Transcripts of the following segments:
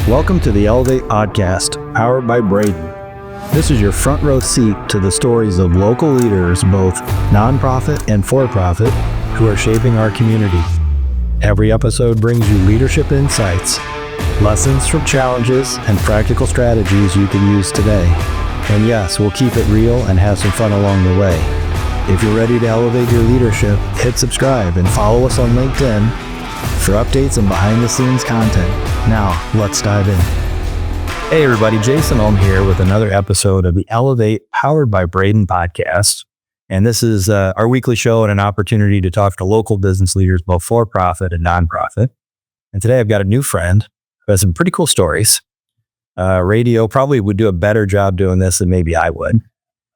Welcome to the Elevate Podcast, powered by Braden. This is your front row seat to the stories of local leaders, both nonprofit and for-profit, who are shaping our community. Every episode brings you leadership insights, lessons from challenges, and practical strategies you can use today. And yes, we'll keep it real and have some fun along the way. If you're ready to elevate your leadership, hit subscribe and follow us on LinkedIn for updates and behind-the-scenes content. Now, let's dive in. Hey everybody, Jason Ulm here with another episode of the Elevate powered by Braden Podcast. And this is our weekly show and an opportunity to talk to local business leaders, both for-profit and nonprofit. And today I've got a new friend who has some pretty cool stories. Radio probably would do a better job doing this than maybe I would.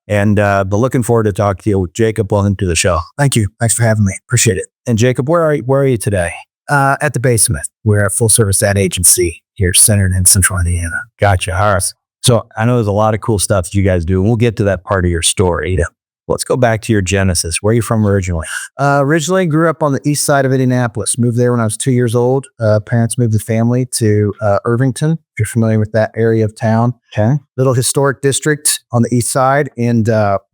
And but looking forward to talking to you. Jacob, welcome to the show. Thank you. Thanks for having me. Appreciate it. And Jacob, where are you today? At the Basement. We're a full service ad agency here centered in central Indiana. Gotcha. All right. So I know there's a lot of cool stuff that you guys do, and we'll get to that part of your story. Yeah. Let's go back to your genesis. Where are you from originally? Originally grew up on the east side of Indianapolis. Moved there when I was 2 years old. Parents moved the family to Irvington, if you're familiar with that area of town. Okay. Little historic district on the east side. And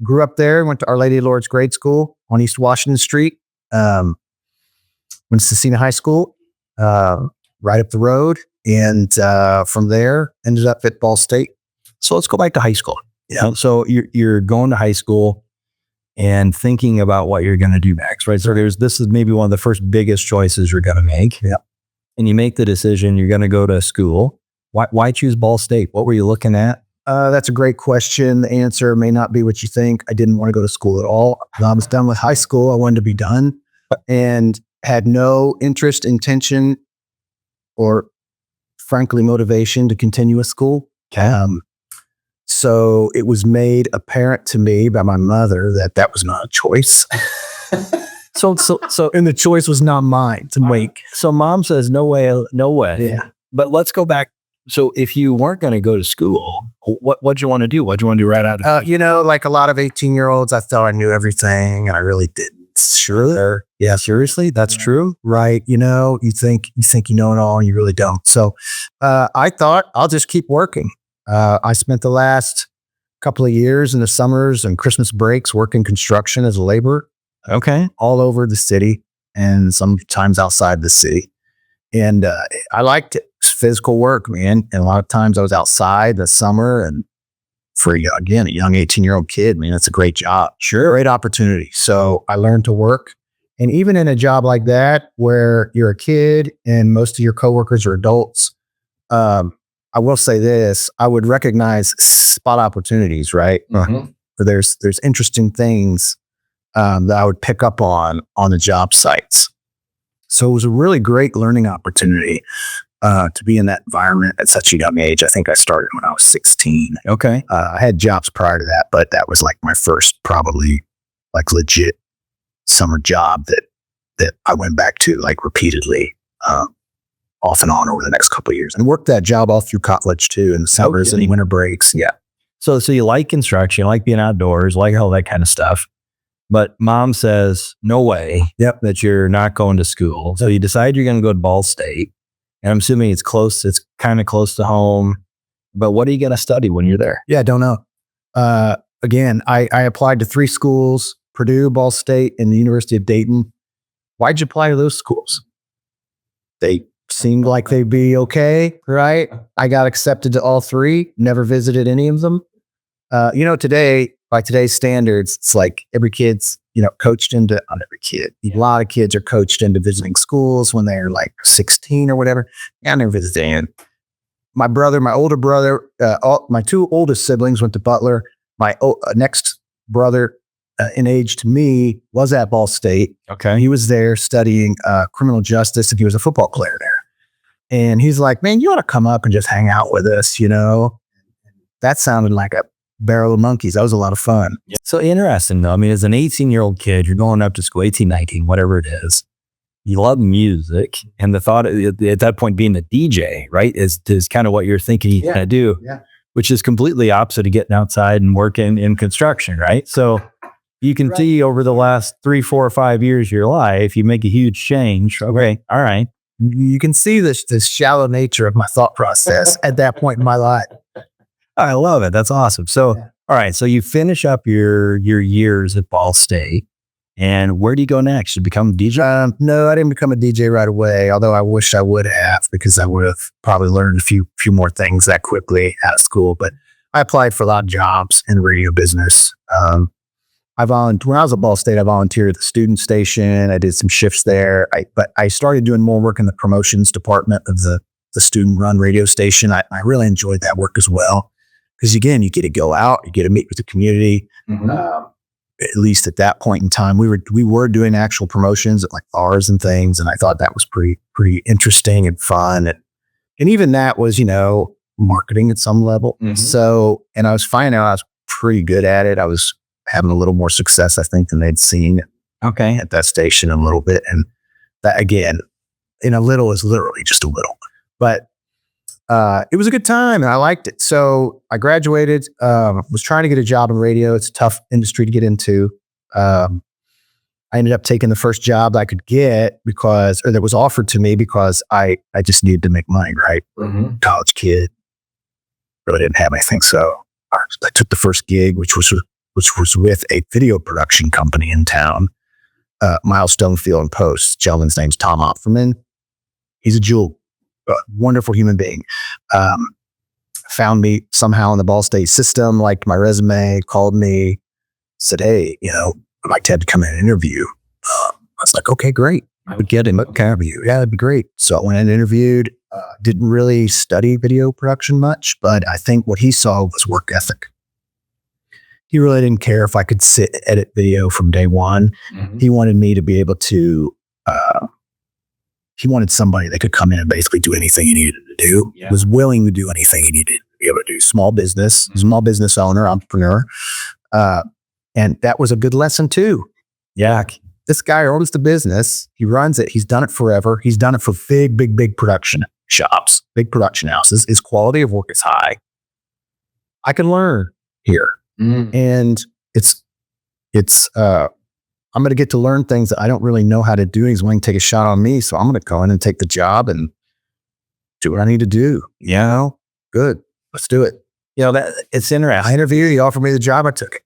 grew up there. Went to Our Lady of Lourdes grade school on East Washington Street. Went to Cecina High School, right up the road. And from there, ended up at Ball State. So let's go back to high school. Yeah. So you're going to high school and thinking about what you're going to do next, right? So this is maybe one of the first biggest choices you're going to make. Yeah. And you make the decision, you're going to go to school. Why choose Ball State? What were you looking at? That's a great question. The answer may not be what you think. I didn't want to go to school at all. I was done with high school. I wanted to be done and had no interest, intention, or frankly, motivation to continue with school. Okay. So it was made apparent to me by my mother that was not a choice. So, And the choice was not mine to make. So mom says, no way. Yeah. But let's go back. So if you weren't going to go to school, what'd you want to do? What'd you want to do right out of like a lot of 18-year-olds, I thought I knew everything, and I really didn't. Sure. Yeah, seriously? That's true? Right. You think you know it all, and you really don't. So I thought I'll just keep working. I spent the last couple of years in the summers and Christmas breaks working construction as a laborer. Okay. All over the city and sometimes outside the city. And I liked it. It's physical work, man. And a lot of times I was outside the summer, and for, again, a young 18-year-old kid, man, it's a great job. Sure. Great opportunity. So I learned to work. And even in a job like that, where you're a kid and most of your coworkers are adults, I will say this, I would recognize spot opportunities, right? Mm-hmm. Where there's interesting things that I would pick up on the job sites. So it was a really great learning opportunity to be in that environment at such a young age. I think I started when I was 16. Okay. I had jobs prior to that, but that was like my first probably like legit summer job that I went back to like repeatedly, off and on over the next couple of years, and worked that job all through college too, in the summers and winter breaks. Yeah. So you like construction, you like being outdoors, like all that kind of stuff. But mom says, no way. Yep. That you're not going to school. So you decide you're going to go to Ball State. And I'm assuming it's kind of close to home. But what are you going to study when you're there? Yeah, I don't know. Again, I applied to 3 schools, Purdue, Ball State, and the University of Dayton. Why'd you apply to those schools? They seemed like they'd be okay, right? I got accepted to all 3, never visited any of them. Today, by today's standards, it's like every kid's, coached into, not every kid, a lot of kids are coached into visiting schools when they're like 16 or whatever. Yeah, I never visited any. My older brother, my 2 oldest siblings went to Butler. My next brother in age to me was at Ball State. Okay. He was there studying criminal justice, and he was a football player there. And he's like, man, you ought to come up and just hang out with us, That sounded like a barrel of monkeys. That was a lot of fun. So interesting, though. I mean, as an 18-year-old kid, you're going up to school, 18, 19, whatever it is. You love music. And the thought at that point being a DJ, right, is kind of what you're thinking you're going to do, which is completely opposite of getting outside and working in construction, right? So you can see over the last 3, 4, or 5 years of your life, you make a huge change. Okay, all right. you can see this shallow nature of my thought process at that point in my life. I love it. That's awesome. So, all right. So you finish up your years at Ball State, and where do you go next? You become a DJ? No, I didn't become a DJ right away, although I wish I would have, because I would have probably learned a few more things that quickly out of school. But I applied for a lot of jobs in the radio business. When I was at Ball State, I volunteered at the student station. I did some shifts there. But I started doing more work in the promotions department of the student-run radio station. I really enjoyed that work as well. Because again, you get to go out, you get to meet with the community. At least at that point in time, we were doing actual promotions at like bars and things, and I thought that was pretty interesting and fun. And even that was, marketing at some level. So, and I was finding out I was pretty good at it. I was having a little more success, I think, than they'd seen. At that station a little bit, and that again, in a little is literally just a little, but. It was a good time and I liked it. So I graduated, was trying to get a job in radio. It's a tough industry to get into. I ended up taking the first job I could get that was offered to me because I just needed to make money, right? College kid, really didn't have anything. So I took the first gig, which was with a video production company in town, Milestone Field and Post. Gentleman's name's Tom Opferman. He's a wonderful human being. Found me somehow in the Ball State system, liked my resume, called me, said, hey, I'd like to have you come in and interview. I was like, okay, great. I would get him an interview. Yeah, that'd be great. So I went and interviewed, didn't really study video production much, but I think what he saw was work ethic. He really didn't care if I could sit and edit video from day one. He wanted me to be able to, he wanted somebody that could come in and basically do anything he needed to do, was willing to do anything he needed to be able to do. Small business owner, entrepreneur. And that was a good lesson too. Yeah. This guy owns the business. He runs it. He's done it forever. He's done it for big production shops, big production houses. His quality of work is high. I can learn here. And I'm going to get to learn things that I don't really know how to do. He's willing to take a shot on me. So I'm going to go in and take the job and do what I need to do. Good. Let's do it. That it's interesting. I interviewed, he offered me the job. I took it.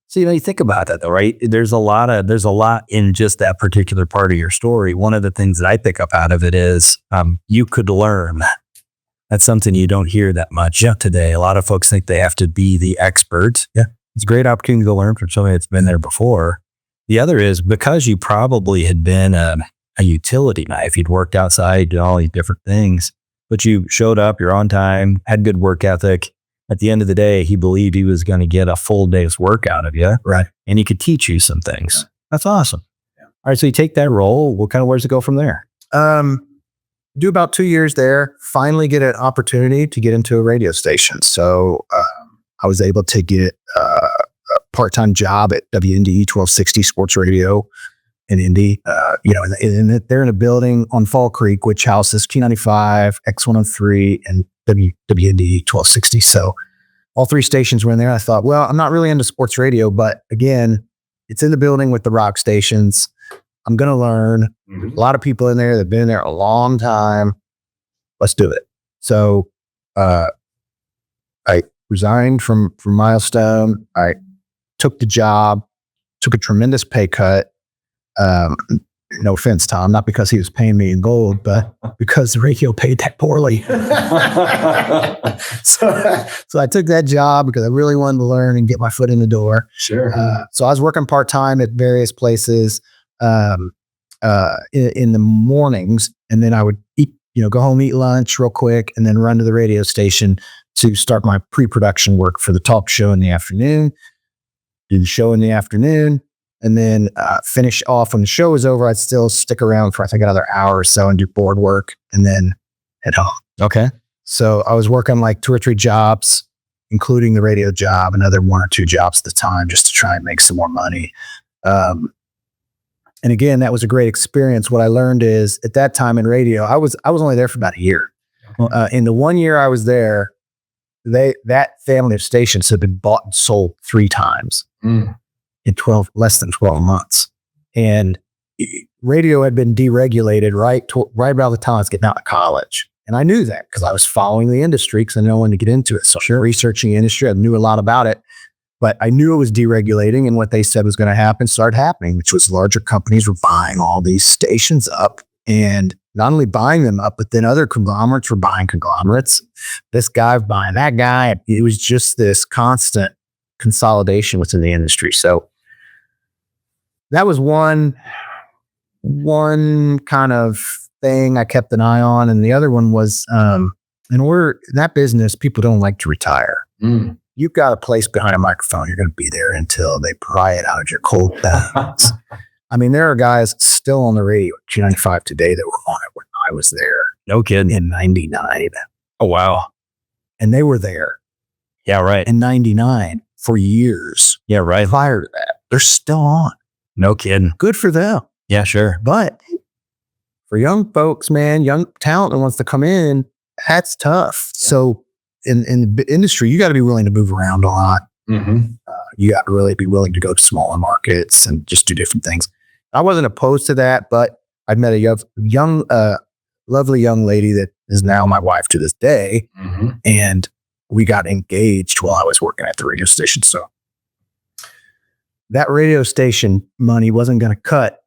So, you think about that though, right? There's a lot in just that particular part of your story. One of the things that I pick up out of it is, you could learn. That's something you don't hear that much today. A lot of folks think they have to be the expert. Yeah. It's a great opportunity to learn from somebody that's been there before. The other is because you probably had been a utility knife. You'd worked outside, did all these different things, but you showed up, you're on time, had good work ethic. At the end of the day, he believed he was going to get a full day's work out of you. Right. And he could teach you some things. That's awesome. Yeah. All right. So you take that role. Where's it go from there? Do about 2 years there, finally get an opportunity to get into a radio station. So I was able to get a part-time job at WNDE 1260 Sports Radio in Indy. They're in a building on Fall Creek, which houses Q95, X103, and WNDE 1260. So all three stations were in there. I thought, well, I'm not really into sports radio, but again, it's in the building with the rock stations. I'm going to learn. A lot of people in there that have been there a long time. Let's do it. So I resigned from Milestone. I took the job, took a tremendous pay cut. No offense, Tom, not because he was paying me in gold, but because the radio paid that poorly. So I took that job because I really wanted to learn and get my foot in the door. Sure. So I was working part-time at various places in the mornings, and then I would eat, go home, eat lunch real quick, and then run to the radio station to start my pre-production work for the talk show in the afternoon, do the show in the afternoon, and then finish off when the show was over. I'd still stick around for, I think, another hour or so and do board work and then head home. Okay. So I was working like 2 or 3 jobs, including the radio job, another 1 or 2 jobs at the time just to try and make some more money. And again, that was a great experience. What I learned is at that time in radio, I was only there for about a year. In the 1 year I was there, that family of stations had been bought and sold 3 times in less than 12 months. And radio had been deregulated right about the time I was getting out of college. And I knew that because I was following the industry because I didn't want to get into it. So researching the industry, I knew a lot about it. But I knew it was deregulating, and what they said was going to happen started happening, which was larger companies were buying all these stations up, and not only buying them up, but then other conglomerates were buying conglomerates. This guy buying that guy. It was just this constant consolidation within the industry. So that was one kind of thing I kept an eye on. And the other one was, in that business, people don't like to retire. You've got a place behind a microphone. You're going to be there until they pry it out of your cold veins. I mean, there are guys still on the radio at Q95 today that were on it when I was there. No kidding. In 99. Oh, wow. And they were there. Yeah, right. In 99 for years. Yeah, right. Prior to that, they're still on. No kidding. Good for them. Yeah, sure. But for young folks, man, young talent that wants to come in, that's tough. Yeah. So in the industry, you got to be willing to move around a lot. You got to really be willing to go to smaller markets and just do different things. I wasn't opposed to that, but I met a young, lovely young lady that is now my wife to this day. And we got engaged while I was working at the radio station. So that radio station money wasn't going to cut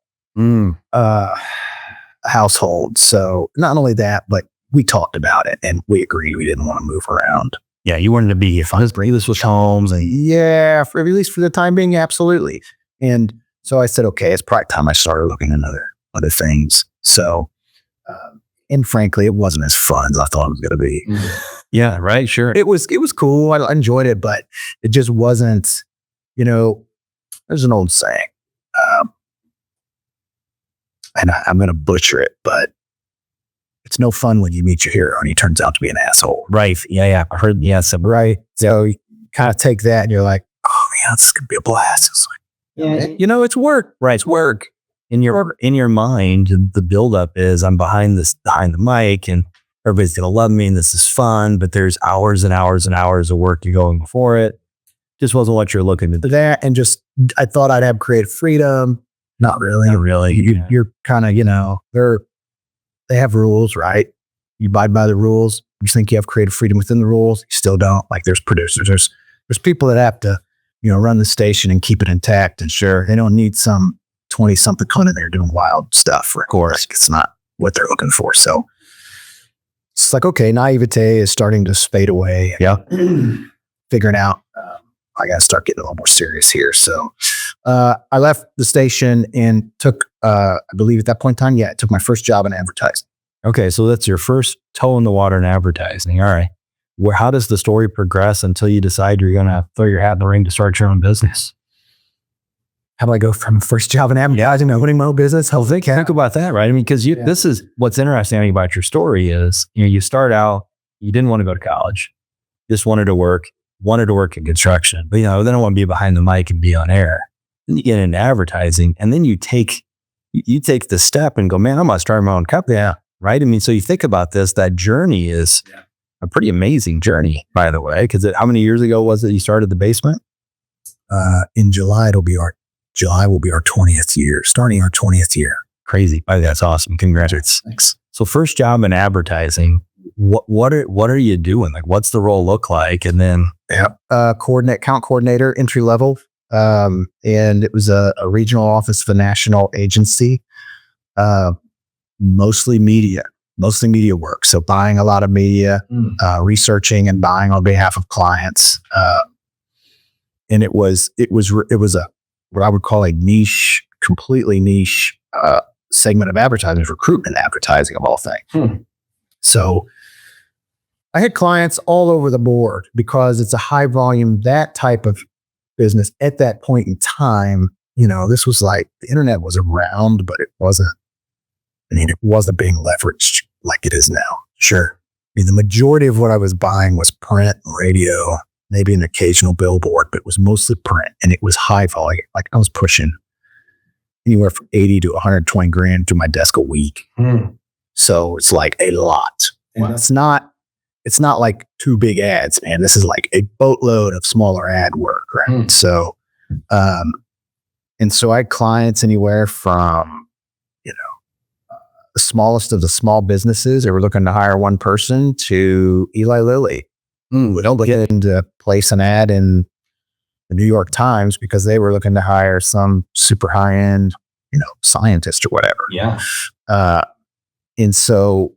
household. So not only that, but we talked about it and we agreed we didn't want to move around. Yeah, you wanted to be this was homes. And yeah, for at least for the time being, absolutely. And so I said, okay, it's probably time I started looking at other things. So, and frankly, it wasn't as fun as I thought it was going to be. Yeah, right, sure. It was cool. I enjoyed it, but it just wasn't, there's an old saying, and I'm going to butcher it, but it's no fun when you meet your hero and he turns out to be an asshole. Right. Yeah. I heard. Yeah. Right. So you kind of take that and you're like, oh man, this is going to be a blast. It's like, it's work. Right. It's work. In your mind, the buildup is I'm behind the mic and everybody's going to love me and this is fun, but there's hours and hours and hours of work to go in before it. Just wasn't what you're looking to do. That and just, I thought I'd have creative freedom. Not really. Not really. You're kind of, they have rules, right? You abide by the rules. You think you have creative freedom within the rules. You still don't. Like there's producers, there's people that have to, run the station and keep it intact. And sure, they don't need some 20-something coming in there doing wild stuff. Of course, it's not what they're looking for. So it's like, okay, naivete is starting to fade away. Yeah. Figuring out, I got to start getting a little more serious here. So I left the station and took, I believe at that point in time, I took my first job in advertising. Okay, so that's your first toe in the water in advertising. All right. How does the story progress until you decide you're going to throw your hat in the ring to start your own business? How do I go from first job in advertising to owning my own business? Think about that, right? I mean, because this is what's interesting about your story is, you start out, you didn't want to go to college, you just wanted to work in construction, but then I want to be behind the mic and be on air. Then you get into advertising, and then you take the step and go, man, I'm going to start my own company. Yeah. Right. I mean, so you think about this, that journey is a pretty amazing journey, by the way, because how many years ago was it you started the basement? In July, July will be our 20th year, starting our 20th year. Crazy. That's awesome. Congrats. Thanks. So first job in advertising, what are you doing? Like, what's the role look like? And then account coordinator, entry level. And it was a regional office of a national agency, mostly media work. So buying a lot of media, researching and buying on behalf of clients. And it was what I would call a completely niche, segment of advertising, recruitment advertising of all things. So I had clients all over the board because it's a high volume, that type of business at that point in time. This was like the internet was around, but it wasn't being leveraged like it is now. Sure. I mean, the majority of what I was buying was print, radio, maybe an occasional billboard, but it was mostly print and it was high volume. Like I was pushing anywhere from 80 to 120 grand through my desk a week. So it's like a lot. And it's not like two big ads, man. This is like a boatload of smaller ad work, right? So, and so I had clients anywhere from, the smallest of the small businesses. They were looking to hire one person to Eli Lilly. We don't get into place an ad in the New York Times because they were looking to hire some super high end, scientist or whatever. Yeah. And so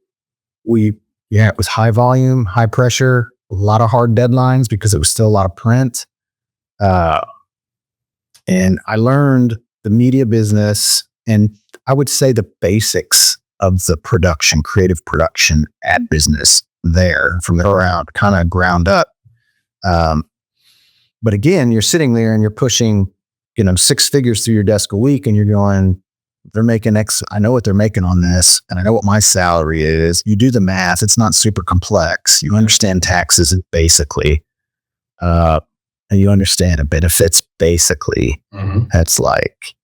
it was high volume, high pressure, a lot of hard deadlines because it was still a lot of print. And I learned the media business and I would say the basics of the production, creative production ad business there from the ground up. But again, you're sitting there and you're pushing, 6 figures through your desk a week and you're going, they're making X. I know what they're making on this and I know what my salary is. You do the math. It's not super complex. You understand taxes basically. And you understand the benefits basically. Mm-hmm. That's like,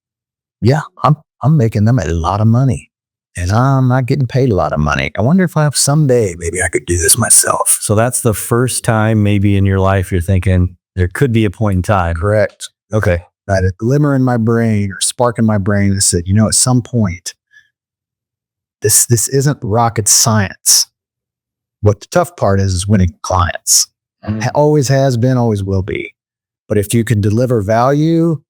yeah, I'm making them a lot of money and I'm not getting paid a lot of money. I wonder if someday maybe I could do this myself. So that's the first time maybe in your life you're thinking there could be a point in time. Correct. Okay. I had a glimmer in my brain or spark in my brain that said, at some point, this isn't rocket science. What the tough part is winning clients. Mm-hmm. Always has been, always will be. But if you can deliver value,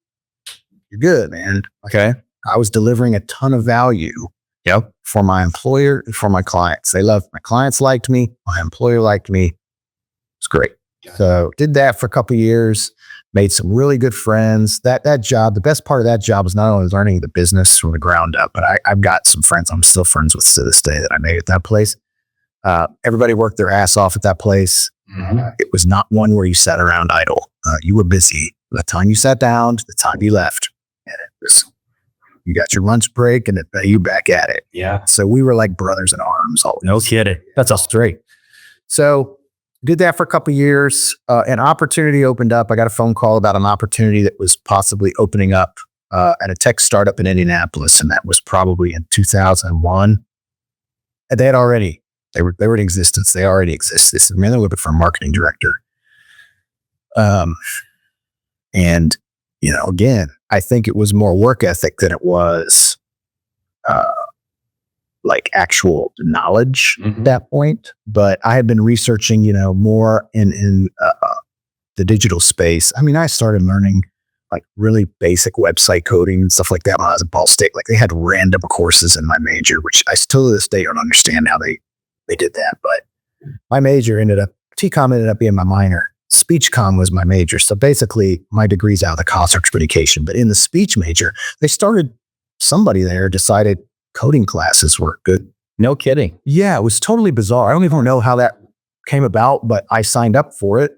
you're good, man. Okay. I was delivering a ton of value. Yep. For my employer and for my clients. They loved my clients liked me. My employer liked me. It's great. So did that for a couple of years. Made some really good friends. That job, the best part of that job was not only learning the business from the ground up, but I've got some friends I'm still friends with to this day that I made at that place. Everybody worked their ass off at that place. Mm-hmm. It was not one where you sat around idle. You were busy. The time you sat down to the time you left. And it was, you got your lunch break and you back at it. Yeah. So we were like brothers in arms. No kidding. That's all straight. So did that for a couple of years. An opportunity opened up. I got a phone call about an opportunity that was possibly opening up at a tech startup in Indianapolis. And that was probably in 2001. And they were in existence. They already existed. So, they're looking for a marketing director. And, again, I think it was more work ethic than it was like actual knowledge Mm-hmm. at that point. But I had been researching, more in the digital space. I mean, I started learning like really basic website coding and stuff like that when I was at Ball State. Like they had random courses in my major, which I still to this day don't understand how they did that. But my major TCOM ended up being my minor. Speech comm was my major. So basically my degree's out of the college education. But in the speech major, somebody there decided coding classes were good. No kidding. Yeah, it was totally bizarre. I don't even know how that came about, but I signed up for it.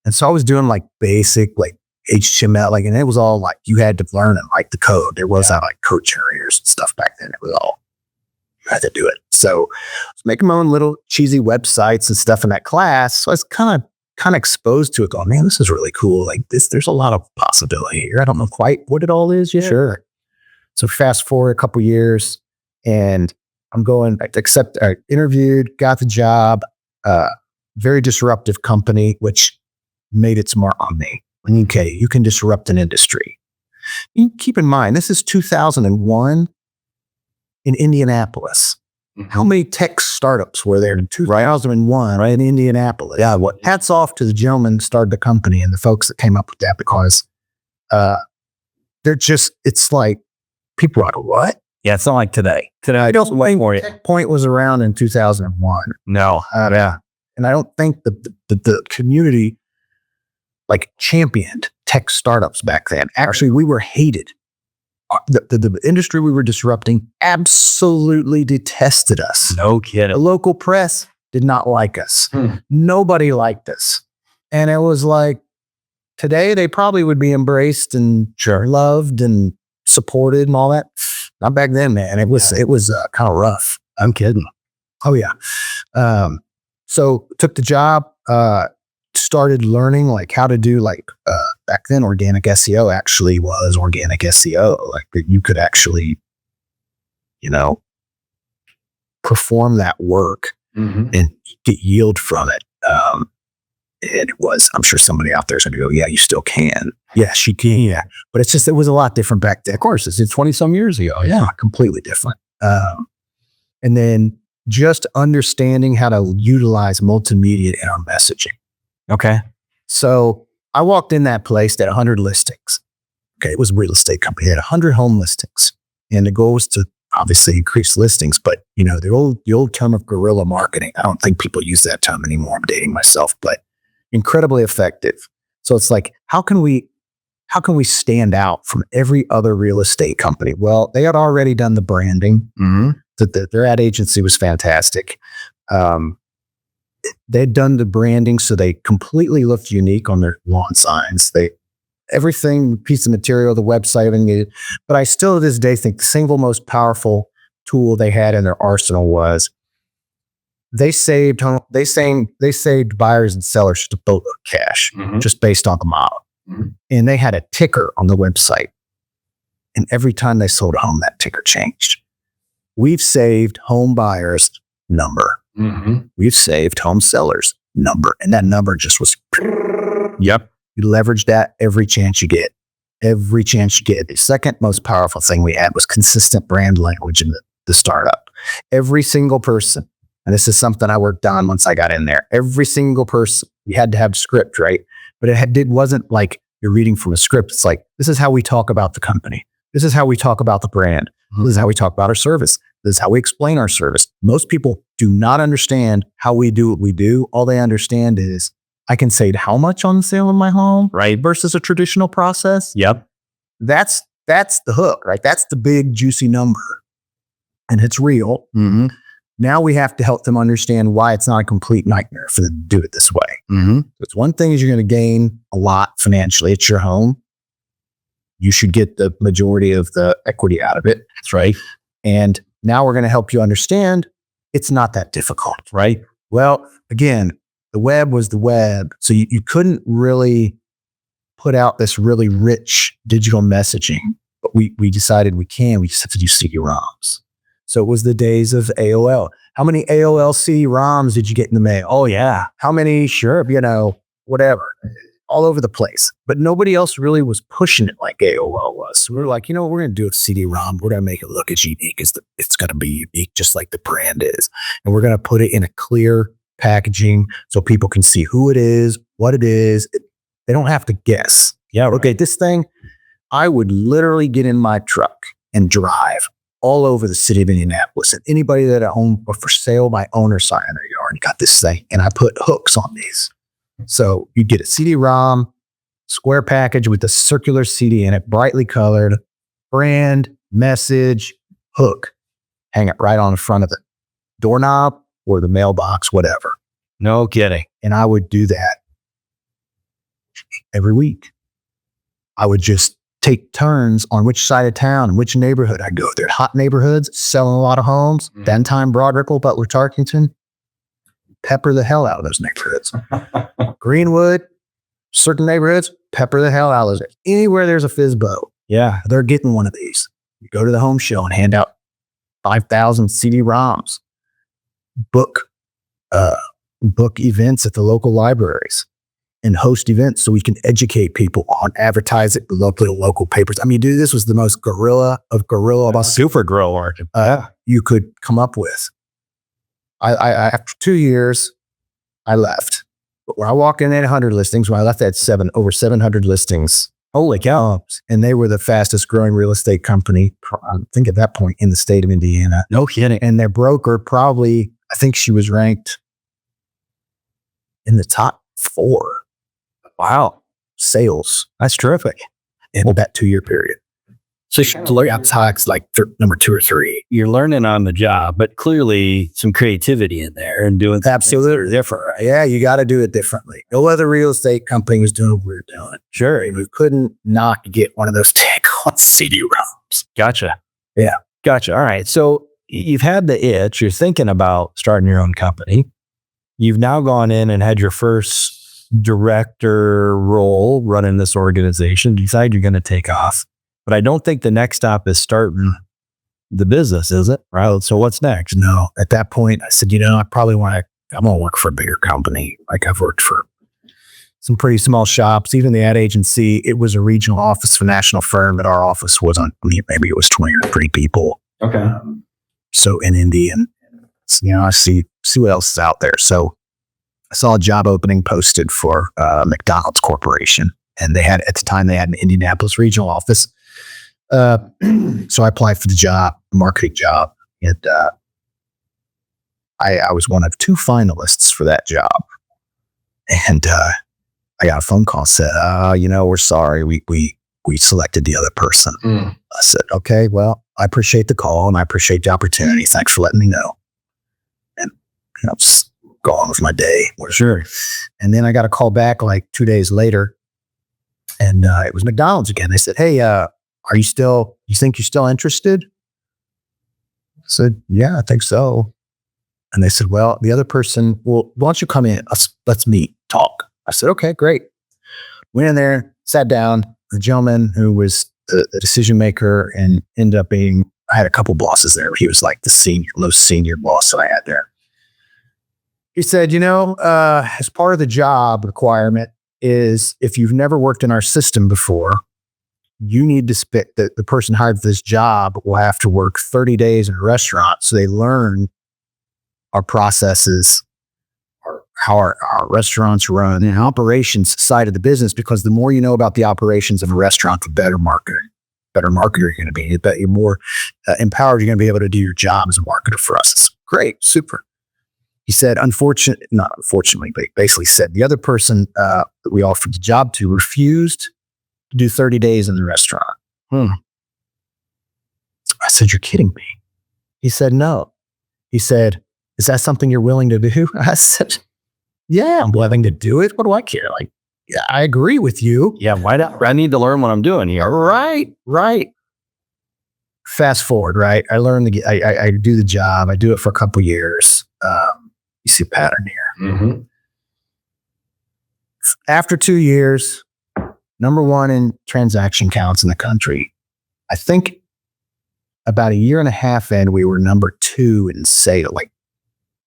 And so I was doing like basic, like HTML, and it was all like, you had to learn and write the code. There was not like code generators and stuff back then. It was all, you had to do it. So I was making my own little cheesy websites and stuff in that class. So I was kind of exposed to it going, man, this is really cool. Like there's a lot of possibility here. I don't know quite what it all is yet. Sure. So fast forward a couple years and I'm going, I interviewed, got the job, very disruptive company, which made its mark on me. Okay, you can disrupt an industry. You keep in mind, this is 2001 in Indianapolis. Mm-hmm. How many tech startups were there in 2001, right, in Indianapolis? Yeah, hats off to the gentleman who started the company and the folks that came up with that because it's like, people are like, what? Yeah, it's not like today. Today, I don't wait for you. Tech Point was around in 2001. No. Yeah. And I don't think the community like championed tech startups back then. Actually, we were hated. The industry we were disrupting absolutely detested us. No The kidding. local press did not like us. Nobody liked us. And it was like, today they probably would be embraced and loved and supported and all that. Not back then, man. It was kind of rough. I'm kidding. Oh yeah. So took the job, started learning like how to do back then organic SEO actually was organic SEO. Like that you could actually, perform that work Mm-hmm. and get yield from it. And it was, I'm sure somebody out there is going to go, yeah, you still can. Yes, you can. Yeah. But it was a lot different back then. Of course, it's 20 some years ago. Yeah, completely different. And then just understanding how to utilize multimedia in our messaging. Okay. So I walked in that place that 100 listings. Okay, it was a real estate company. It had 100 home listings. And the goal was to obviously increase listings. But, the old term of guerrilla marketing, I don't think people use that term anymore. I'm dating myself, but incredibly effective. So it's like, how can we stand out from every other real estate company? Well, they had already done the branding. Mm-hmm. Their ad agency was fantastic. They'd done the branding, so they completely looked unique on their lawn signs. Everything, piece of material, the website, but I still to this day think the single most powerful tool they had in their arsenal was they saved buyers and sellers just a boatload of cash, just based on the model. Mm-hmm. And they had a ticker on the website. And every time they sold a home, that ticker changed. We've saved home buyers number. Mm-hmm. We've saved home sellers number. And that number just was. Yep. You leverage that every chance you get. Every chance you get. The second most powerful thing we had was consistent brand language in the startup. Every single person, and this is something I worked on once I got in there. Every single person, you had to have script, right? But it wasn't like you're reading from a script. It's like, this is how we talk about the company. This is how we talk about the brand. This is how we talk about our service. This is how we explain our service. Most people do not understand how we do what we do. All they understand is, I can save how much on the sale of my home, right? Versus a traditional process. Yep. That's the hook, right? That's the big juicy number. And it's real. Mm-hmm. Now we have to help them understand why it's not a complete nightmare for them to do it this way. Mm-hmm. It's one thing is you're going to gain a lot financially. It's your home. You should get the majority of the equity out of it. That's right. And now we're going to help you understand it's not that difficult, right? Well, again, the web was the web. So you couldn't really put out this really rich digital messaging, but we decided we just have to do CD-ROMs. So it was the days of AOL. How many AOL CD-ROMs did you get in the mail? Oh yeah. How many? Sure. Whatever. All over the place. But nobody else really was pushing it like AOL was. So we were like, we're going to do a CD-ROM. We're going to make it look as unique as it's going to be unique, just like the brand is. And we're going to put it in a clear packaging so people can see who it is, what it is. They don't have to guess. Yeah. Okay. This thing, I would literally get in my truck and drive all over the city of Indianapolis, and anybody that I own or for sale by owner sign in their yard got this thing. And I put hooks on these. So you get a CD-ROM, square package with a circular CD in it, brightly colored, brand, message, hook. Hang it right on the front of the doorknob or the mailbox, whatever. No kidding. And I would do that every week. I would just take turns on which side of town and which neighborhood I go. They're hot neighborhoods, selling a lot of homes. Bentheim, Broad Ripple, Butler, Tarkington. Pepper the hell out of those neighborhoods. Greenwood, certain neighborhoods, pepper the hell out of it. Anywhere there's a FSBO, yeah, they're getting one of these. You go to the home show and hand out 5,000 CD-ROMs. Book events at the local libraries and host events so we can educate people on, advertise it with local papers. I mean, dude, this was the most guerrilla super guerrilla you could come up with. I after 2 years, I left. But when I walked in at 100 listings, when I left at over 700 listings. Holy cow. And they were the fastest growing real estate company, I think at that point in the state of Indiana. No kidding. And their broker probably, I think she was ranked in the top 4. Wow. Sales. That's terrific. In that 2-year period. So to learn outside, like number 2 or 3. You're learning on the job, but clearly some creativity in there and doing absolutely different. Yeah, you got to do it differently. No other real estate company was doing what we were doing. Sure. And we couldn't not get one of those take-on CD-ROMs. Gotcha. Yeah. Gotcha. All right. So you've had the itch. You're thinking about starting your own company. You've now gone in and had your first director role running this organization. Decide you're going to take off. But I don't think the next stop is starting the business, is it? Right. So what's next? No. At that point, I said, I'm going to work for a bigger company. Like I've worked for some pretty small shops. Even the ad agency, it was a regional office for a national firm, but our office was maybe it was 20 or 30 people. Okay. So in Indy and McDonald's. I see what else is out there. So I saw a job opening posted for McDonald's Corporation, and at the time they had an Indianapolis regional office. So I applied for the job, marketing job, and I was one of 2 finalists for that job. And I got a phone call, said, we're sorry, we selected the other person. I said, okay, well, I appreciate the call and I appreciate the opportunity. Thanks for letting me know. And just go on with my day. Sure. And then I got a call back like 2 days later, and it was McDonald's again. They said, hey, you think you're still interested? I said, yeah, I think so. And they said, well, the other person, why don't you come in? Let's meet, talk. I said, okay, great. Went in there, sat down. The gentleman who was the decision maker and ended up being, I had a couple bosses there. He was like the most senior boss that I had there. He said, as part of the job requirement is if you've never worked in our system before, you need to the person hired for this job will have to work 30 days in a restaurant so they learn our processes, how our restaurants run, and operations side of the business, because the more you know about the operations of a restaurant, the better marketer you're going to be. You're more empowered you're going to be able to do your job as a marketer for us. It's great, super. He said, not unfortunately, but basically said the other person that we offered the job to refused to do 30 days in the restaurant. I said, you're kidding me. He said, no. He said, is that something you're willing to do? I said, yeah, I'm willing to do it. What do I care? Like, yeah, I agree with you. Yeah, why not? I need to learn what I'm doing here. Right. Fast forward, right? I learned I do the job. I do it for a couple years. You see a pattern here. Mm-hmm. After 2 years, number 1 in transaction counts in the country. I think about a year and a half in, we were number 2 in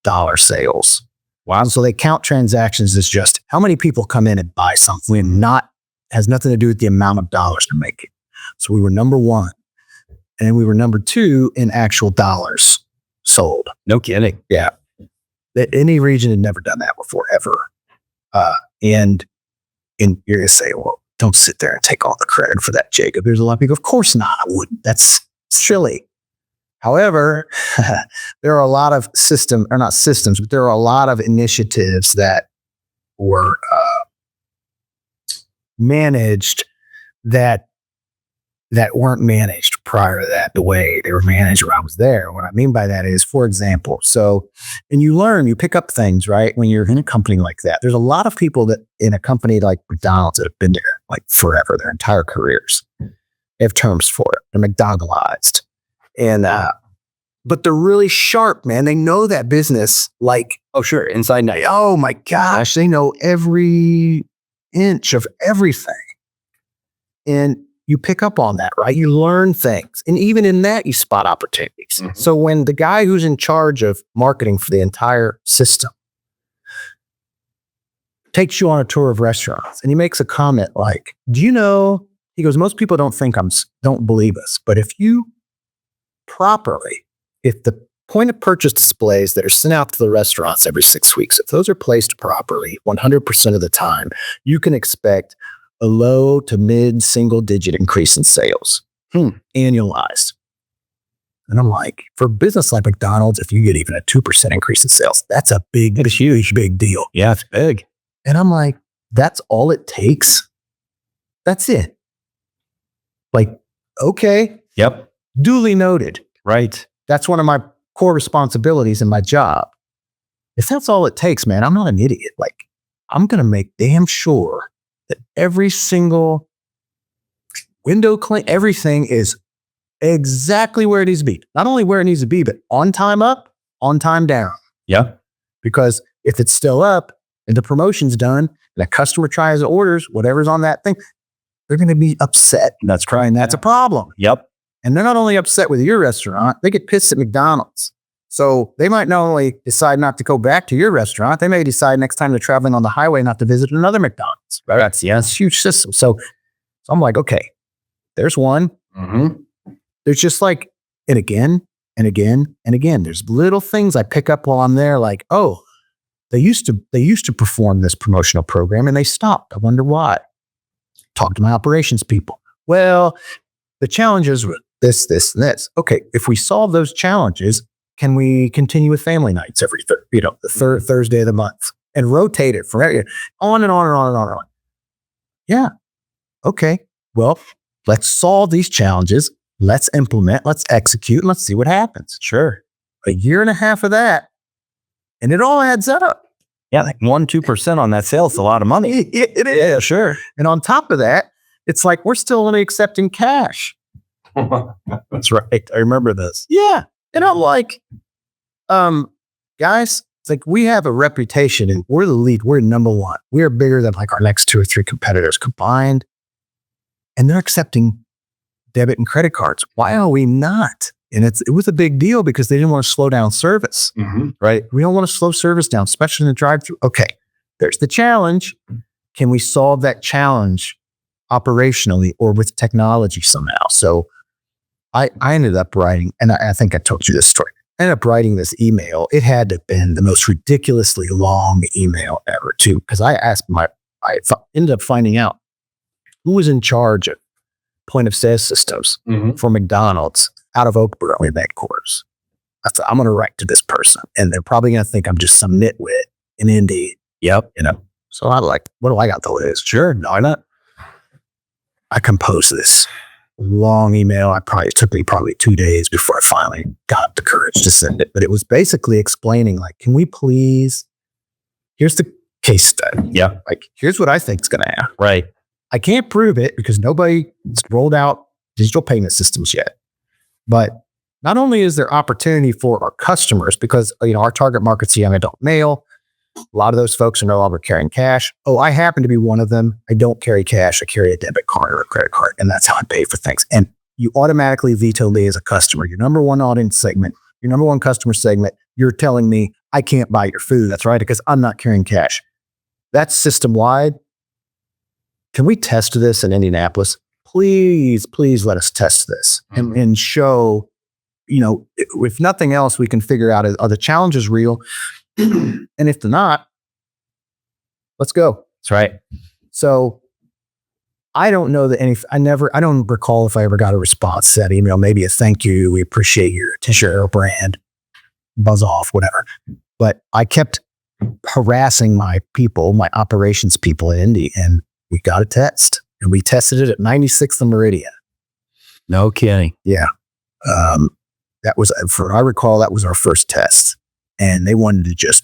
dollar sales. Wow. So they count transactions as just how many people come in and buy something, and has nothing to do with the amount of dollars to make it. So we were number 1, and we were number 2 in actual dollars sold. No kidding. Yeah. Any region had never done that before, ever. And you're going to say, well, don't sit there and take all the credit for that, Jacob. There's a lot of people, of course not, I wouldn't. That's silly. However, there are a lot of but there are a lot of initiatives that were managed that weren't managed prior to that the way they were managed when I was there. What I mean by that is, for example, and you pick up things, right? When you're in a company like that, there's a lot of people that in a company like McDonald's that have been there like forever, their entire careers. They have terms for it. They're McDonaldized. And, but they're really sharp, man. They know that business like, oh, sure. Inside and out. Oh my gosh. They know every inch of everything. And you pick up on that, right? You learn things. And even in that, you spot opportunities. Mm-hmm. So when the guy who's in charge of marketing for the entire system takes you on a tour of restaurants and he makes a comment like, do you know, he goes, most people don't believe us. But if the point of purchase displays that are sent out to the restaurants every 6 weeks, if those are placed properly 100% of the time, you can expect a low to mid single digit increase in sales, annualized. And I'm like, for a business like McDonald's, if you get even a 2% increase in sales, that's a huge deal. Yeah, it's big. And I'm like, that's all it takes? That's it. Like, okay. Yep. Duly noted. Right. That's one of my core responsibilities in my job. If that's all it takes, man, I'm not an idiot. Like, I'm going to make damn sure that every single window clean, everything is exactly where it needs to be. Not only where it needs to be, but on time up, on time down. Yeah. Because if it's still up and the promotion's done, and a customer tries orders, whatever's on that thing, they're going to be upset. That's right. And that's a problem. Yep. And they're not only upset with your restaurant, they get pissed at McDonald's. So they might not only decide not to go back to your restaurant, they may decide next time they're traveling on the highway not to visit another McDonald's. Right? That's a huge system. So I'm like, okay, there's one. Mm-hmm. There's just like, and again, and again and again. There's little things I pick up while I'm there, like, oh, they used to perform this promotional program and they stopped. I wonder why. Talk to my operations people. Well, the challenges were this, and this. Okay, if we solve those challenges, can we continue with family nights every the third Thursday of the month and rotate it from on and on and on and on and on? Yeah. Okay. Well, let's solve these challenges. Let's implement, let's execute, and let's see what happens. Sure. A year and a half of that, and it all adds up. Yeah, like 1-2% on that sale is a lot of money. It is. Yeah, sure. And on top of that, it's like we're still only accepting cash. That's right. I remember this. Yeah. And I'm like, guys, it's like we have a reputation and we're the lead. We're number one. We are bigger than like our next 2 or 3 competitors combined. And they're accepting debit and credit cards. Why are we not? And it was a big deal because they didn't want to slow down service, right? We don't want to slow service down, especially in the drive-thru. Okay, there's the challenge. Can we solve that challenge operationally or with technology somehow? So I ended up writing, and I think I told you this story. I ended up writing this email. It had to have been the most ridiculously long email ever, too, because I ended up finding out who was in charge of point of sale systems for McDonald's out of Oakboro in headquarters. I thought, I'm going to write to this person, and they're probably going to think I'm just some nitwit in Indy. Yep. So I like, what do I got to lose? Sure. Why not? I composed this long email. It took me probably 2 days before I finally got the courage to send it. But it was basically explaining, like, can we please, here's the case study. Yeah. Like, here's what I think is going to happen. Right. I can't prove it because nobody's rolled out digital payment systems yet. But not only is there opportunity for our customers, because our target market's young adult male, a lot of those folks are no longer carrying cash. Oh, I happen to be one of them. I don't carry cash. I carry a debit card or a credit card, and that's how I pay for things. And you automatically veto me as a customer. Your number one audience segment, your number one customer segment, you're telling me I can't buy your food. That's right, because I'm not carrying cash. That's system-wide. Can we test this in Indianapolis? Please let us test this and show, if nothing else, we can figure out, are the challenges real? And if they're not, let's go. That's right. So I don't know that I don't recall if I ever got a response to that email, maybe a thank you. We appreciate your t-shirt brand, buzz off, whatever. But I kept harassing my operations people in Indy, and we got a test, and we tested it at 96th and Meridian. No kidding. Yeah. That was, I recall, that was our first test. And they wanted to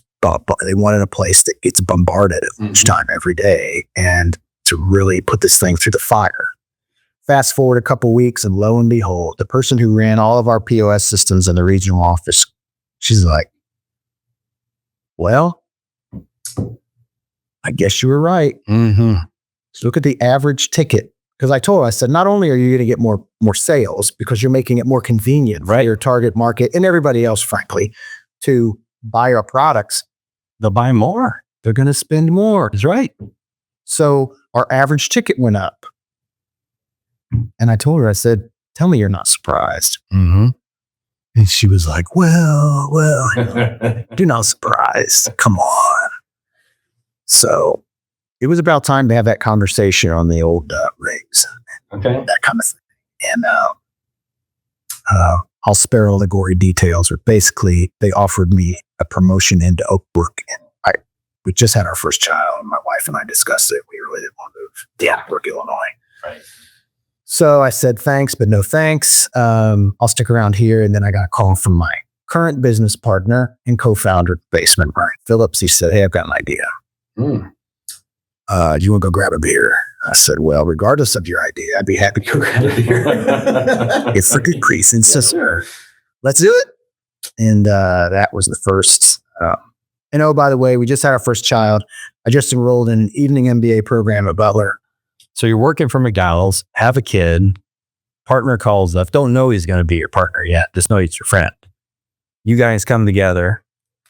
they wanted a place that gets bombarded at lunchtime every day and to really put this thing through the fire. Fast forward a couple of weeks, and lo and behold, the person who ran all of our POS systems in the regional office, she's like, well, I guess you were right. So look at the average ticket. Because I told her, I said, not only are you going to get more sales because you're making it more convenient for your target market and everybody else, frankly, to buy our products, they'll buy more. They're going to spend more. That's right. So our average ticket went up. And I told her, I said, tell me you're not surprised. And she was like, well, you're not surprised. Come on. So it was about time to have that conversation on the old rigs. Okay. That kind of thing. And I'll spare all the gory details, but basically they offered me a promotion into Oak Brook. And we just had our first child, and my wife and I discussed it. We really didn't want to move to Oak Brook, Illinois. Right. So I said, thanks, but no thanks. I'll stick around here. And then I got a call from my current business partner and co-founder, Basement, Brian Phillips. He said, hey, I've got an idea. Do you want to go grab a beer? I said, well, regardless of your idea, I'd be happy to go grab a beer. It's for good reasons. So, sir, let's do it. And that was the first. And oh, by the way, we just had our first child. I just enrolled in an evening MBA program at Butler. So you're working for McDonald's, have a kid, partner calls up, don't know he's going to be your partner yet, just know he's your friend. You guys come together,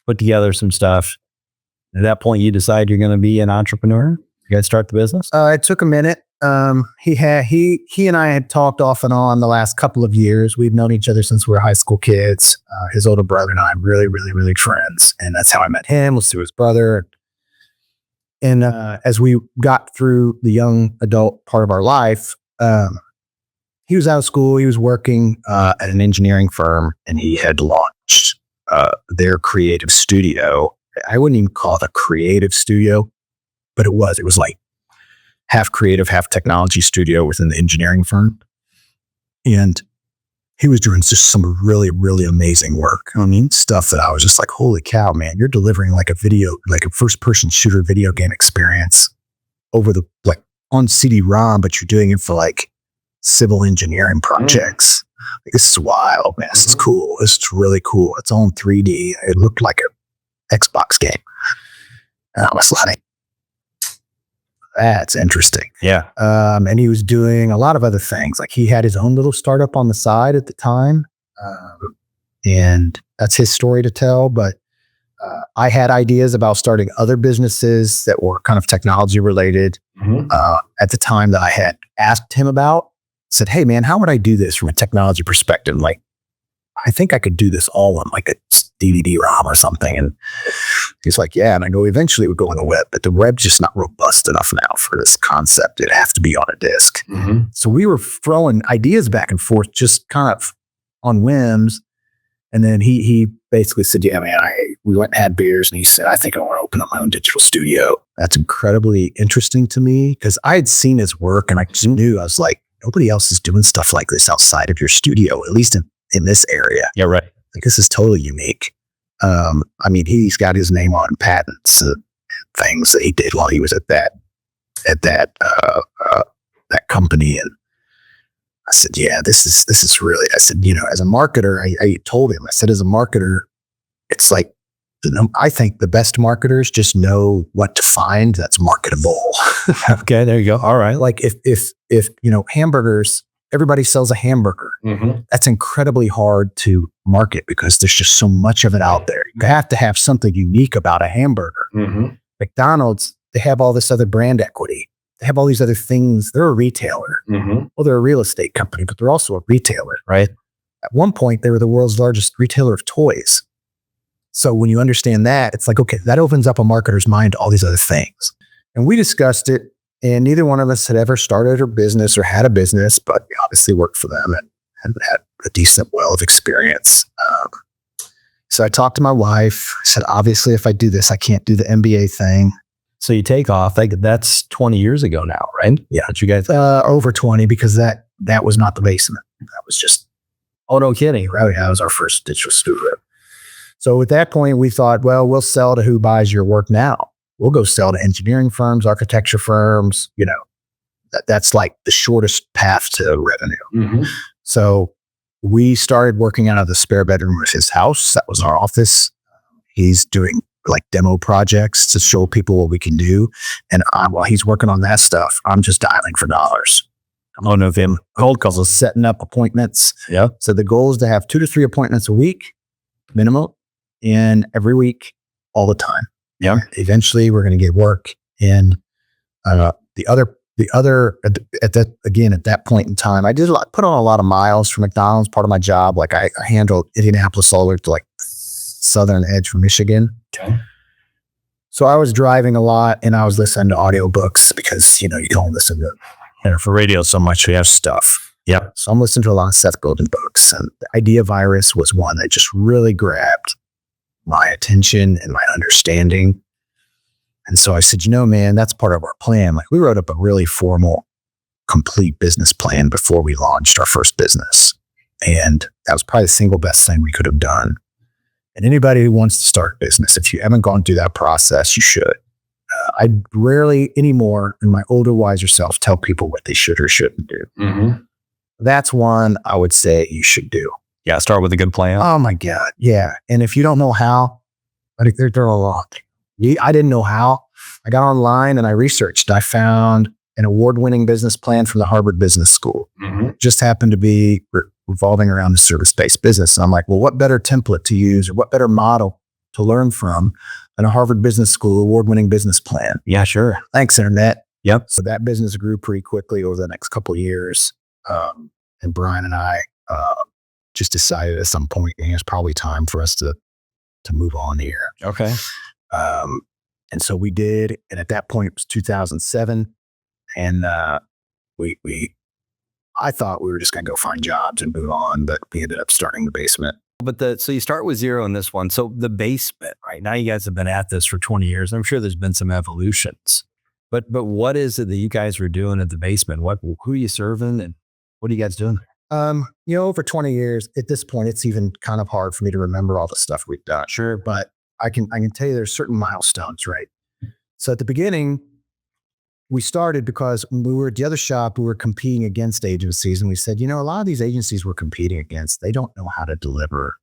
put together some stuff. At that point, you decide you're going to be an entrepreneur? You guys start the business? It took a minute. he and I had talked off and on the last couple of years. We've known each other since we were high school kids. His older brother and I are really, really, really good friends. And that's how I met him, was through his brother. And as we got through the young adult part of our life, he was out of school. He was working at an engineering firm, and he had launched their creative studio. I wouldn't even call it a creative studio, but it was like half creative, half technology studio within the engineering firm. And he was doing just some really, really amazing work. I mean, stuff that I was just like, holy cow, man, you're delivering like a first person shooter video game experience over on CD-ROM, but you're doing it for like civil engineering projects. Like, this is wild, man. This is cool. This is really cool. It's all in 3D. It looked like an Xbox game. And I was like, that's interesting. Yeah. And he was doing a lot of other things. Like, he had his own little startup on the side at the time. And that's his story to tell. But I had ideas about starting other businesses that were kind of technology related at the time that I had asked him about. Said, hey, man, how would I do this from a technology perspective? Like, I think I could do this all on like a DVD-ROM or something. And he's like, yeah. And I go, eventually it would go on the web, but the web's just not robust enough now for this concept. It'd have to be on a disk. So we were throwing ideas back and forth, just kind of on whims. And then he basically said, yeah, man, we went and had beers, and he said, I think I want to open up my own digital studio. That's incredibly interesting to me, because I had seen his work, and I just knew, I was like, nobody else is doing stuff like this outside of your studio, at least in this area. Yeah, right. Like, this is totally unique. I mean, he's got his name on patents and things that he did while he was at that company. And I said, yeah, this is really, I said, as a marketer, I told him, I said, as a marketer, it's like, I think the best marketers just know what to find that's marketable. Okay, there you go. All right. Like, if hamburgers, everybody sells a hamburger. That's incredibly hard to market because there's just so much of it out there. You have to have something unique about a hamburger. McDonald's, they have all this other brand equity. They have all these other things. They're a retailer. Well, they're a real estate company, but they're also a retailer. Right. At one point, they were the world's largest retailer of toys. So when you understand that, it's like, okay, that opens up a marketer's mind to all these other things. And we discussed it, and neither one of us had ever started a business or had a business, but we obviously worked for them and had a decent well of experience. So I talked to my wife. I said, obviously, if I do this, I can't do the MBA thing. So you take off. That's 20 years ago now, right? Yeah. But you guys, over 20, because that was not the basement. That was just, oh, no kidding. Right? That was our first digital studio. So at that point, we thought, well, we'll sell to who buys your work now. We'll go sell to engineering firms, architecture firms. That's like the shortest path to revenue. So we started working out of the spare bedroom of his house. That was our office. He's doing like demo projects to show people what we can do. And while he's working on that stuff, I'm just dialing for dollars. Oh, no, him. Cold calls, setting up appointments. Yeah. So the goal is to have 2 to 3 appointments a week, minimum, and every week, all the time. Yeah. Eventually, we're going to get work. And the other at that point in time, I put on a lot of miles for McDonald's. Part of my job, like I handled Indianapolis all the way to like southern edge from Michigan. Okay. So I was driving a lot, and I was listening to audiobooks because you don't listen to For radio so much, we have stuff. Yeah. So I'm listening to a lot of Seth Godin books, and the Idea Virus was one that just really grabbed my attention and my understanding. And so I said, man, that's part of our plan. Like, we wrote up a really formal, complete business plan before we launched our first business. And that was probably the single best thing we could have done. And anybody who wants to start a business, if you haven't gone through that process, you should. I rarely anymore, in my older, wiser self, tell people what they should or shouldn't do. That's one I would say you should do. Yeah, start with a good plan. Oh my God. Yeah. And if you don't know how, there are a lot. I didn't know how. I got online and I researched. I found an award-winning business plan from the Harvard Business School. Just happened to be revolving around the service-based business. And I'm like, well, what better template to use or what better model to learn from than a Harvard Business School award-winning business plan? Yeah, sure. Thanks, Internet. Yep. So that business grew pretty quickly over the next couple of years. And Brian and I just decided at some point, it's probably time for us to move on here. Okay. And so we did. And at that point, it was 2007. And I thought we were just going to go find jobs and move on, but we ended up starting the basement. But so you start with zero in this one. So the basement, right? Now you guys have been at this for 20 years. I'm sure there's been some evolutions. But what is it that you guys were doing at the basement? Who are you serving and what are you guys doing there? Over 20 years, at this point, it's even kind of hard for me to remember all the stuff we've done. Sure. But I can tell you there's certain milestones, right? So at the beginning, we started because when we were at the other shop, we were competing against agencies. And we said, a lot of these agencies we're competing against, they don't know how to deliver.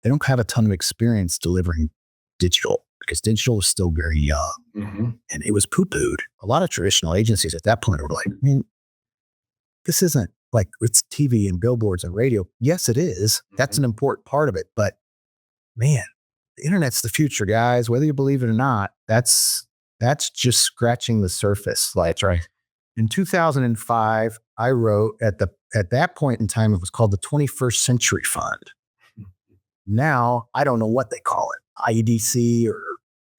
They don't have a ton of experience delivering digital because digital was still very young. Mm-hmm. And it was poo-pooed. A lot of traditional agencies at that point were like, this isn't like it's TV and billboards and radio. Yes, it is. That's an important part of it. But man, the internet's the future, guys. Whether you believe it or not, that's just scratching the surface. Like, that's right. In 2005, I wrote at that point in time, it was called the 21st Century Fund. Now, I don't know what they call it, IEDC or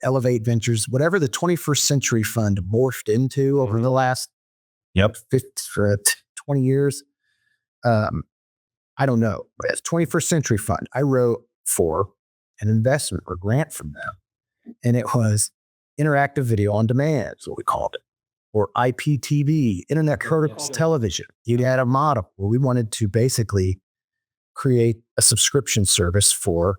Elevate Ventures, whatever the 21st Century Fund morphed into over the last 20 years. I don't know, but it's 21st Century Fund. I wrote for an investment or grant from them. And it was interactive video on demand, is what we called it, or IPTV, Internet Protocol Television. You had a model where we wanted to basically create a subscription service for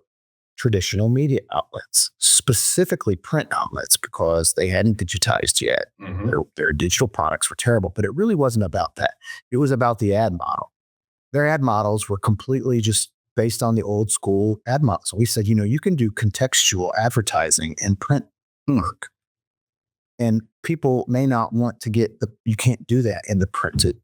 traditional media outlets, specifically print outlets, because they hadn't digitized yet. Mm-hmm. Their digital products were terrible, but it really wasn't about that. It was about the ad model. Their ad models were completely just based on the old school ad models. So we said, you can do contextual advertising in print work. And people may not want to you can't do that in the printed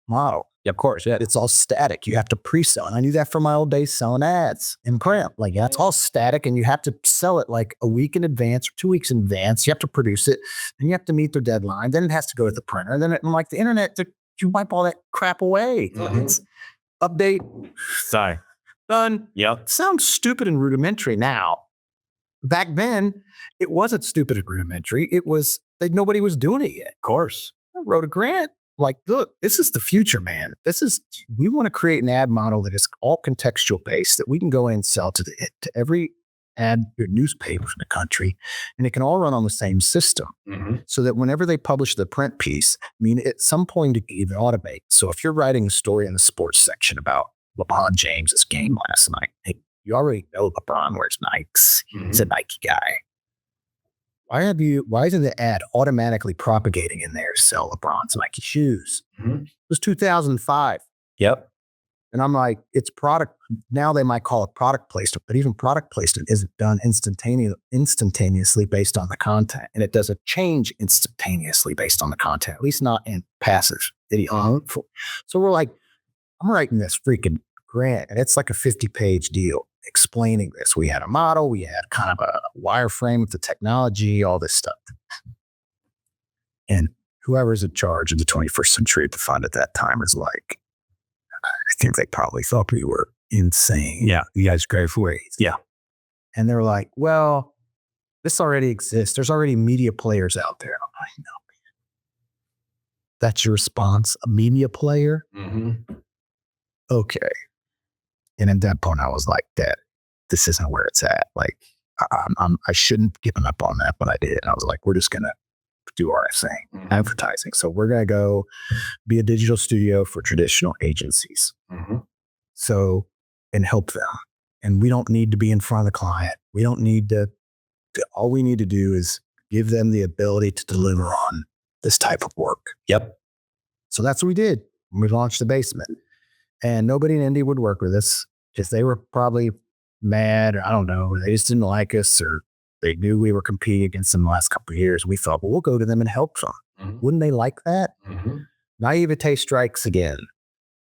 model. Yeah, of course. Yeah. It's all static. You have to pre-sell. And I knew that from my old days selling ads in print. Like, it's all static and you have to sell it like a week in advance or 2 weeks in advance. You have to produce it and you have to meet their deadline. Then it has to go to the printer. Then like the internet, you wipe all that crap away. Mm-hmm. It's update. Sorry. Done. Yep. Sounds stupid and rudimentary now. Back then, it wasn't stupid and rudimentary. It was that nobody was doing it yet. Of course. I wrote a grant. Like, look, this is the future, man. We want to create an ad model that is all contextual based that we can go in and sell to every ad newspaper in the country, and it can all run on the same system. Mm-hmm. So that whenever they publish the print piece, at some point it can even automate. So if you're writing a story in the sports section about LeBron James's game last night, hey, you already know LeBron wears Nikes. Mm-hmm. He's a Nike guy. Why isn't the ad automatically propagating in there to sell LeBron's Nike shoes? Mm-hmm. It was 2005. Yep. And I'm like, it's product. Now they might call it product placement, but even product placement isn't done instantaneously based on the content. And it doesn't change instantaneously based on the content, at least not in passive video. Mm-hmm. So we're like, I'm writing this freaking grant, and it's like a 50-page deal explaining this. We had a model, we had kind of a wireframe of the technology, all this stuff. And whoever's in charge of the 21st Century Fund at that time is like, I think they probably thought we were insane. Yeah. You guys go for it. Yeah. And they're like, well, this already exists. There's already media players out there. I'm like, no, man. That's your response? A media player? Mm-hmm. Okay. And at that point, I was like, this isn't where it's at. Like, I shouldn't have given up on that, but I did. And I was like, we're just going to do our thing, advertising. So we're going to go be a digital studio for traditional agencies. Mm-hmm. So, and help them. And we don't need to be in front of the client. We don't need to, all we need to do is give them the ability to deliver on this type of work. Yep. So that's what we did. We launched the basement. And nobody in Indy would work with us because they were probably mad, or I don't know, they just didn't like us, or they knew we were competing against them the last couple of years. We thought, well, we'll go to them and help them. Mm-hmm. Wouldn't they like that? Mm-hmm. Naivete strikes again.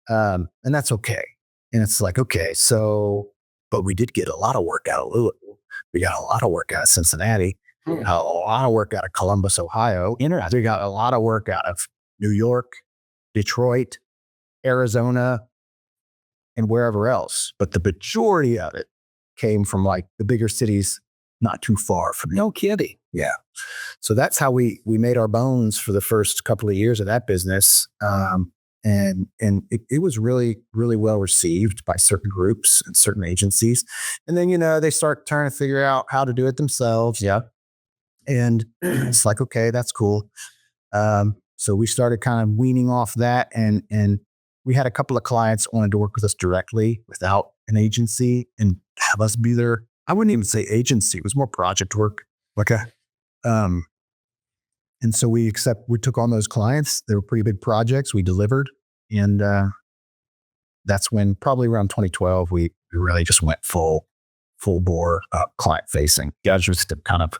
And that's okay. And it's like, okay, so, but we did get a lot of work out of Louisville. We got a lot of work out of Cincinnati. A lot of work out of Columbus, Ohio. We got a lot of work out of New York, Detroit, Arizona, and wherever else. But the majority of it came from like the bigger cities not too far from me. No kidding. Yeah. So that's how we made our bones for the first couple of years of that business. And it was really, really well received by certain groups and certain agencies. And then, they start trying to figure out how to do it themselves. Yeah. And it's like, okay, that's cool. So we started kind of weaning off that, and we had a couple of clients wanted to work with us directly without an agency and have us be their, I wouldn't even say agency, it was more project work. Okay. And so we took on those clients. They were pretty big projects. We delivered. And that's when, probably around 2012, we really just went full bore client facing. Just kind of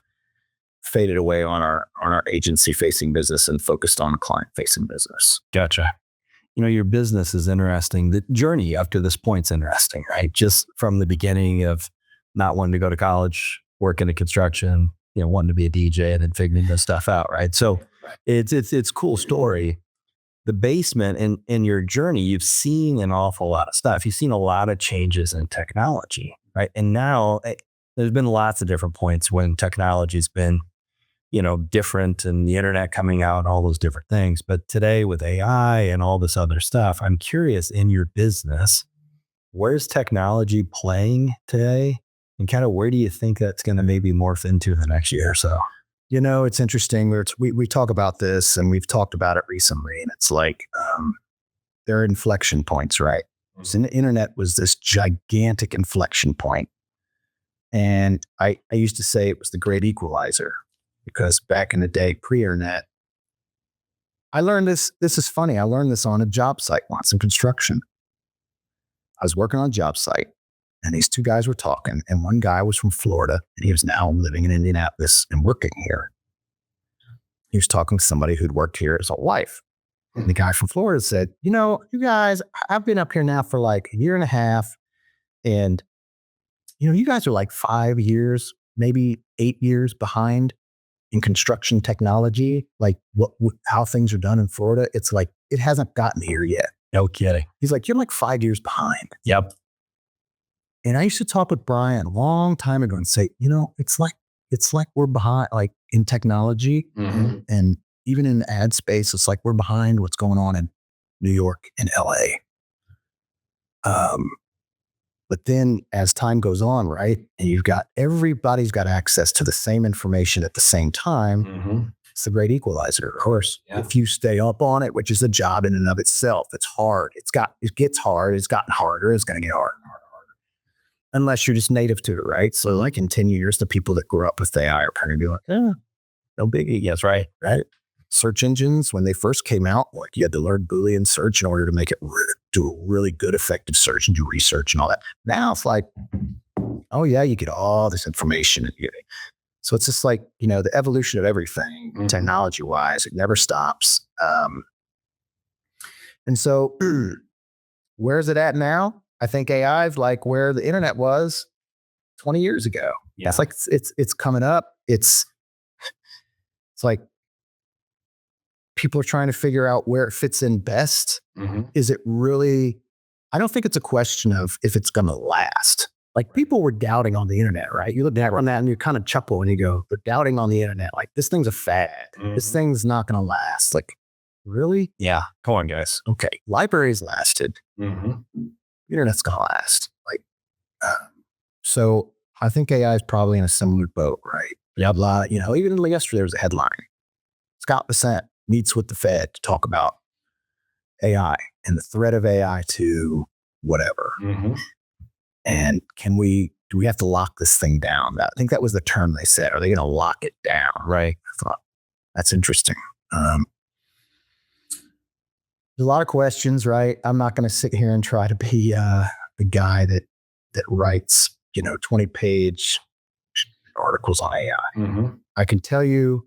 faded away on our agency facing business and focused on client facing business. Gotcha. Your business is interesting. The journey up to this point's interesting, right? Just from the beginning of not wanting to go to college, working in construction, wanting to be a DJ, and then figuring this stuff out, right? So it's a cool story. The basement and your journey, you've seen an awful lot of stuff. You've seen a lot of changes in technology, right? And now there's been lots of different points when technology's been, different, and the internet coming out and all those different things. But today with AI and all this other stuff, I'm curious, in your business, where's technology playing today? And kind of where do you think that's going to maybe morph into in the next year or so? It's interesting. We talk about this, and we've talked about it recently, and it's like there are inflection points, right? So the internet was this gigantic inflection point. And I used to say it was the great equalizer, because back in the day, pre-internet, I learned this. This is funny. I learned this on a job site once in construction. I was working on a job site, and these two guys were talking, and one guy was from Florida, and he was now living in Indianapolis and working here. He was talking to somebody who'd worked here his whole life. And the guy from Florida said, you guys, I've been up here now for like a year and a half, and, you guys are like 5 years, maybe 8 years behind in construction technology, like how things are done in Florida. It's like, it hasn't gotten here yet. No kidding. He's like, you're like 5 years behind. Yep. And I used to talk with Brian a long time ago and say, it's like we're behind, like in technology, and even in the ad space, it's like we're behind what's going on in New York and LA. But then as time goes on, right, and everybody's got access to the same information at the same time. It's the great equalizer, of course. Yeah. If you stay up on it, which is a job in and of itself, it's hard. It gets hard. It's gotten harder. It's going to get harder and harder. Unless you're just native to it, right? So like in 10 years, the people that grew up with AI are going to be like, no biggie. Yes, right. Search engines, when they first came out, like you had to learn Boolean search in order to make it do a really good, effective search and do research and all that. Now it's like, oh yeah, you get all this information. So it's just like, the evolution of everything, technology-wise, it never stops. And so where's it at now? I think AI is like where the internet was 20 years ago. Yeah. It's like, it's coming up. It's like people are trying to figure out where it fits in best. Is it really, I don't think it's a question of if it's going to last. Like people were doubting on the internet, right? You look down on that and you kind of chuckle and you go, they're doubting on the internet. Like this thing's a fad. This thing's not going to last. Like, really? Yeah. Come on, guys. Okay. Libraries lasted. Internet's going to last. Like, so I think AI is probably in a similar boat, right? Yeah. Even yesterday there was a headline. Scott Bessent meets with the Fed to talk about AI and the threat of AI to whatever. And do we have to lock this thing down? I think that was the term they said. Are they going to lock it down? Right. I thought, that's interesting. There's a lot of questions, right? I'm not going to sit here and try to be the guy that writes, 20-page articles on AI. I can tell you,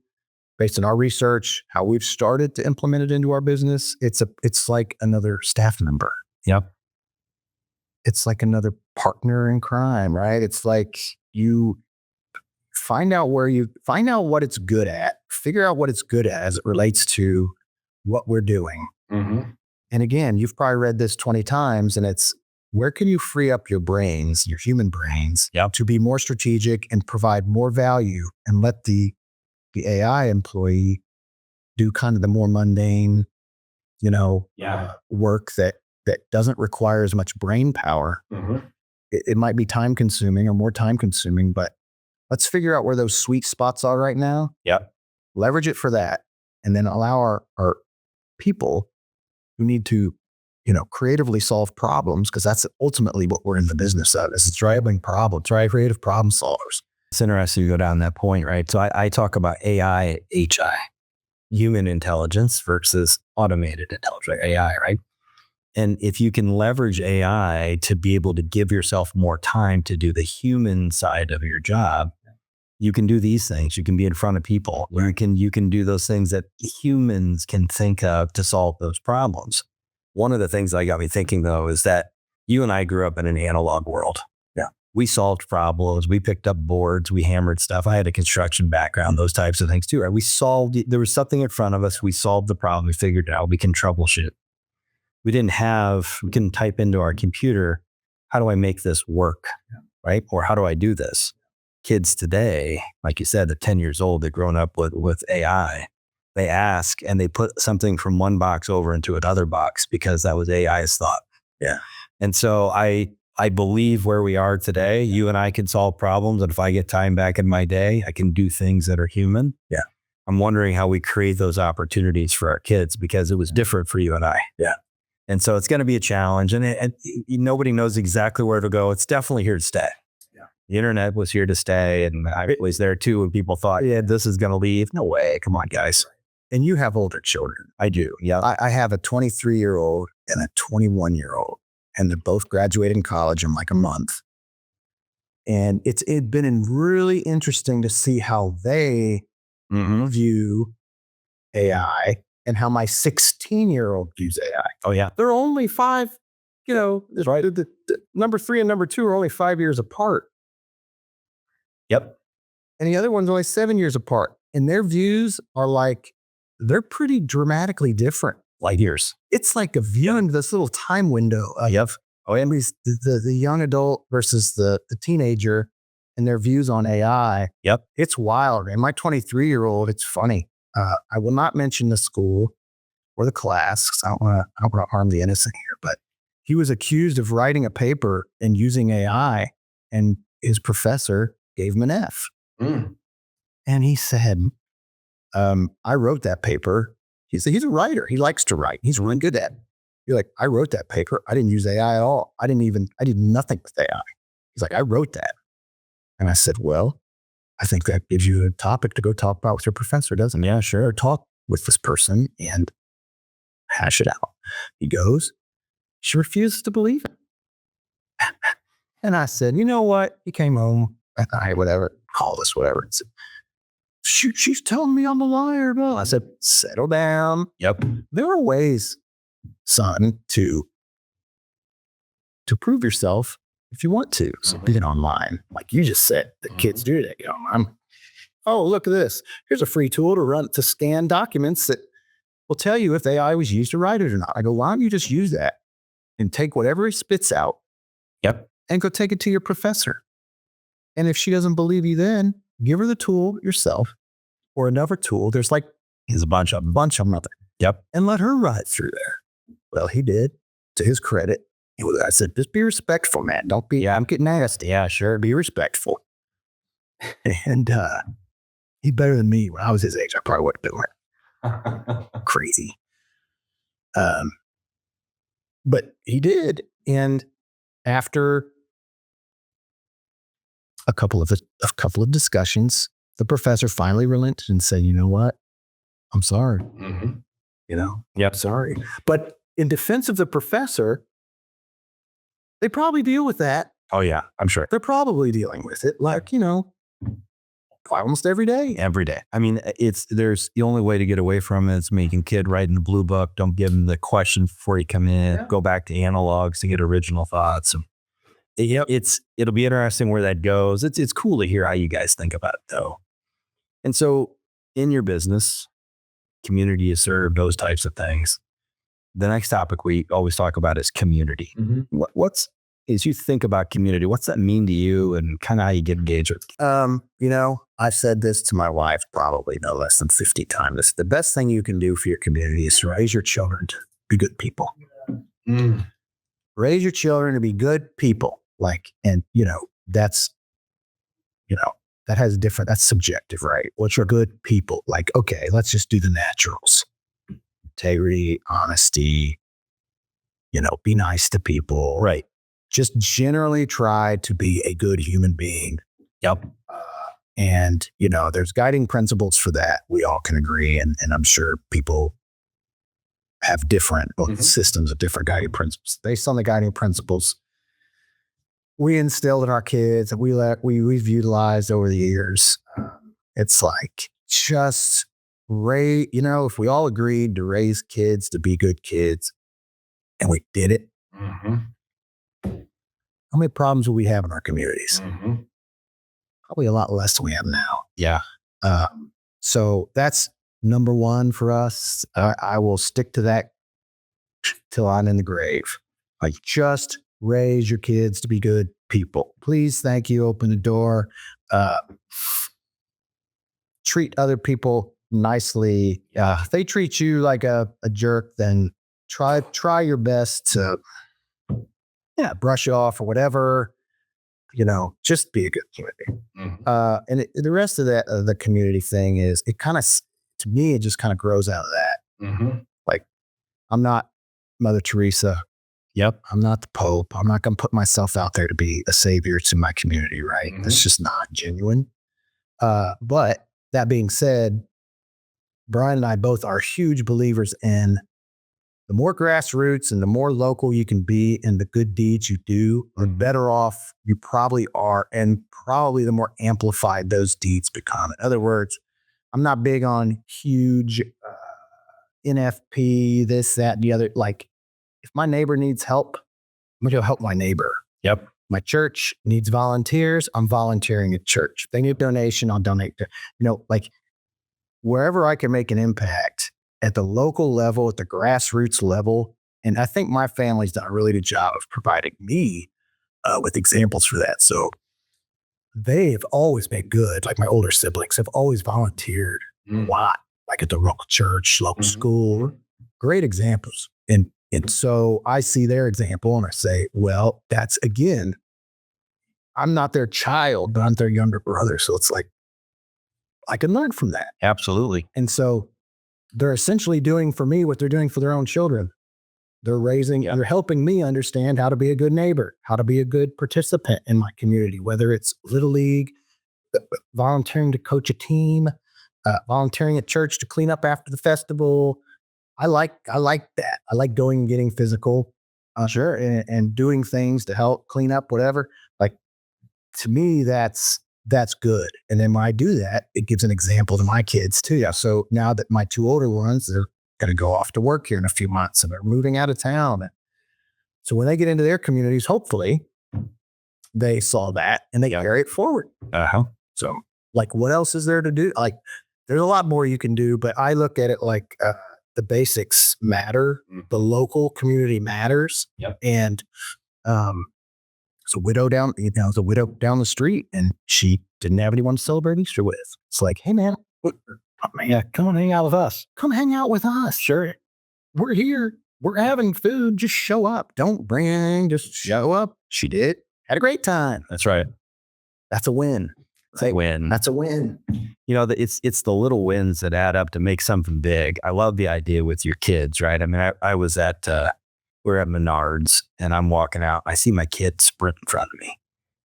based on our research, how we've started to implement it into our business, it's like another staff member. Yep. It's like another partner in crime, right? It's like you find out what it's good at, figure out what it's good at as it relates to what we're doing. Mm-hmm. And again, you've probably read this 20 times, and it's where can you free up your brains, your human brains, to be more strategic and provide more value, and let the AI employee do kind of the more mundane, work that doesn't require as much brain power. Mm-hmm. It might be time consuming or more time consuming, but let's figure out where those sweet spots are right now. Yep. Leverage it for that, and then allow our people who need to, creatively solve problems, because that's ultimately what we're in the business of, is driving problems, creative problem solvers. It's interesting to go down that point, right? So I talk about AI, HI, human intelligence versus automated intelligence, AI, right? And if you can leverage AI to be able to give yourself more time to do the human side of your job, you can do these things. You can be in front of people. You can do those things that humans can think of to solve those problems. One of the things that got me thinking, though, is that you and I grew up in an analog world. Yeah. We solved problems. We picked up boards. We hammered stuff. I had a construction background, those types of things too, right? There was something in front of us. We solved the problem. We figured it out. We can troubleshoot. We couldn't type into our computer, how do I make this work, right? Or how do I do this? Kids today, like you said, they're 10 years old. They've grown up with AI. They ask and they put something from one box over into another box because that was AI's thought. Yeah. And so I believe where we are today, you and I can solve problems. And if I get time back in my day, I can do things that are human. Yeah. I'm wondering how we create those opportunities for our kids, because it was different for you and I. Yeah. And so it's going to be a challenge, and nobody knows exactly where to go. It's definitely here to stay. Yeah. The internet was here to stay, and I was there too when people thought, this is going to leave. No way. Come on, guys. And you have older children. I do. Yeah. I have a 23-year-old and a 21-year-old, and they're both graduating college in like a month. And it's been really interesting to see how they view AI and how my 16-year-old views AI. Oh, yeah. They're only 5, That's right. The number 3 and number 2 are only 5 years apart. Yep. And the other one's only 7 years apart. And their views are they're pretty dramatically different. Light years. It's like a view into this little time window. Yep. Oh, yeah. The young adult versus the teenager and their views on AI. Yep. It's wild. And my 23-year-old, it's funny. I will not mention the school or the class, because I don't want to harm the innocent here, but he was accused of writing a paper and using AI, and his professor gave him an F. Mm. And he said, I wrote that paper. He said, he's a writer. He likes to write. He's really good at it. You're like, I wrote that paper. I didn't use AI at all. I did nothing with AI. He's like, I wrote that. And I said, well, I think that gives you a topic to go talk about with your professor, doesn't it? Yeah, sure. Talk with this person and hash it out. He goes, she refuses to believe it. And I said, you know what? He came home at night, whatever, called us, whatever. And said, shoot, she's telling me I'm a liar. Bro. I said, settle down. Yep. There are ways, son, to prove yourself if you want to. So being online, like you just said, the kids do that. Oh, look at this. Here's a free tool to scan documents that will tell you if AI was used to write it or not. I go, why don't you just use that and take whatever he spits out? Yep. And go take it to your professor. And if she doesn't believe you, then give her the tool yourself or another tool. There's a bunch of them out there. Yep. And let her ride through there. Well, he did, to his credit. I said, just be respectful, man. Don't be, I'm getting nasty. Yeah, sure. Be respectful. And he's better than me. When I was his age, I probably wouldn't do it. Crazy. But he did. And after a couple of discussions, the professor finally relented and said, you know what? I'm sorry. Mm-hmm. Yep. Sorry. But in defense of the professor, they probably deal with that. Oh, yeah, I'm sure. They're probably dealing with it almost every day. Every day. I mean, there's the only way to get away from it is making kid write in the blue book. Don't give him the question before you come in. Yeah. Go back to analogs to get original thoughts. It'll be interesting where that goes. It's cool to hear how you guys think about it though. And so in your business, community you serve, those types of things. The next topic we always talk about is community. What's as you think about community, what's that mean to you and kind of how you get engaged with it? I've said this to my wife probably no less than 50 times. The best thing you can do for your community is to raise your children to be good people. Raise your children to be good people. That's, that has different, that's subjective, right? What's your good people? Like, okay, let's just do the naturals. Integrity, honesty, be nice to people. Right. Just generally try to be a good human being. Yep. And there's guiding principles for that. We all can agree. And I'm sure people have different systems of different guiding principles. Based on the guiding principles we instilled in our kids and we've utilized over the years, it's like just if we all agreed to raise kids to be good kids and we did it, how many problems will we have in our communities? Probably a lot less than we have now. Yeah. So that's number one for us. I will stick to that till I'm in the grave. Like, just raise your kids to be good people. Please, thank you. Open the door. Treat other people nicely. If they treat you like a jerk, then try your best to brush it off or whatever. Just be a good community. And the rest of that, the community thing is, it kind of, to me, it just kind of grows out of that. Like, I'm not Mother Teresa. Yep. I'm not the Pope. I'm not going to put myself out there to be a savior to my community, right? That's just not genuine. But that being said, Brian and I both are huge believers in the more grassroots and the more local you can be in the good deeds you do, the better off you probably are, and probably the more amplified those deeds become. In other words, I'm not big on huge NFP, this, that, and the other. Like, if my neighbor needs help, I'm going to go help my neighbor. Yep. My church needs volunteers, I'm volunteering at church. If they need a donation, I'll donate to, wherever I can make an impact at the local level, at the grassroots level. And I think my family's done a really good job of providing me with examples for that. So they've always been good. Like, my older siblings have always volunteered a lot, like at the local church, local school. Great examples. And so I see their example and I say, well, that's, again, I'm not their child, but I'm their younger brother. So it's like, I can learn from that. Absolutely. And so they're essentially doing for me what they're doing for their own children. They're helping me understand how to be a good neighbor, how to be a good participant in my community, whether it's Little League, volunteering to coach a team, volunteering at church to clean up after the festival. I like that. I like going and getting physical, and doing things to help clean up whatever. Like, to me, that's good. And then when I do that, it gives an example to my kids too. Yeah. So now that my two older ones, they're going to go off to work here in a few months and they're moving out of town. So when they get into their communities, hopefully they saw that and they carry it forward. So, like, what else is there to do? Like, there's a lot more you can do, but I look at it like, the basics matter. The local community matters. Yep. And, it's a widow down the street, and she didn't have anyone to celebrate Easter with. It's like, hey man, come on, hang out with us. Come hang out with us. Sure. We're here. We're having food. Just show up. Don't bring anything. Just show up. She did. Had a great time. That's right. That's a win. That's a win. It's the little wins that add up to make something big. I love the idea with your kids, right? I mean, I was we're at Menards and I'm walking out. I see my kid sprint in front of me,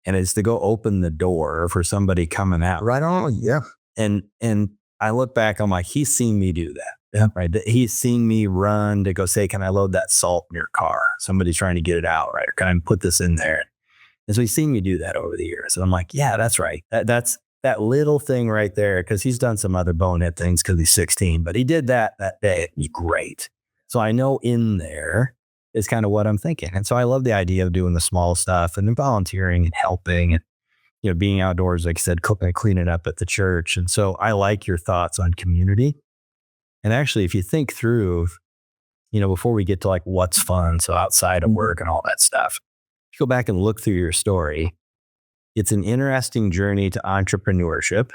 and it's to go open the door for somebody coming out. Right on. Yeah. And I look back, I'm like, he's seen me do that. Yeah. Right. He's seen me run to go say, can I load that salt in your car? Somebody's trying to get it out, right? Or can I put this in there? And so he's seen me do that over the years. And I'm like, yeah, that's right. That's that little thing right there. Cause he's done some other bonehead things cause he's 16, but he did that day. It was great. So I know in there, is kind of what I'm thinking. And so I love the idea of doing the small stuff and then volunteering and helping and, being outdoors, like I said, cooking, cleaning up at the church. And so I like your thoughts on community. And actually, if you think through, before we get to like what's fun, so outside of work and all that stuff, if you go back and look through your story, it's an interesting journey to entrepreneurship,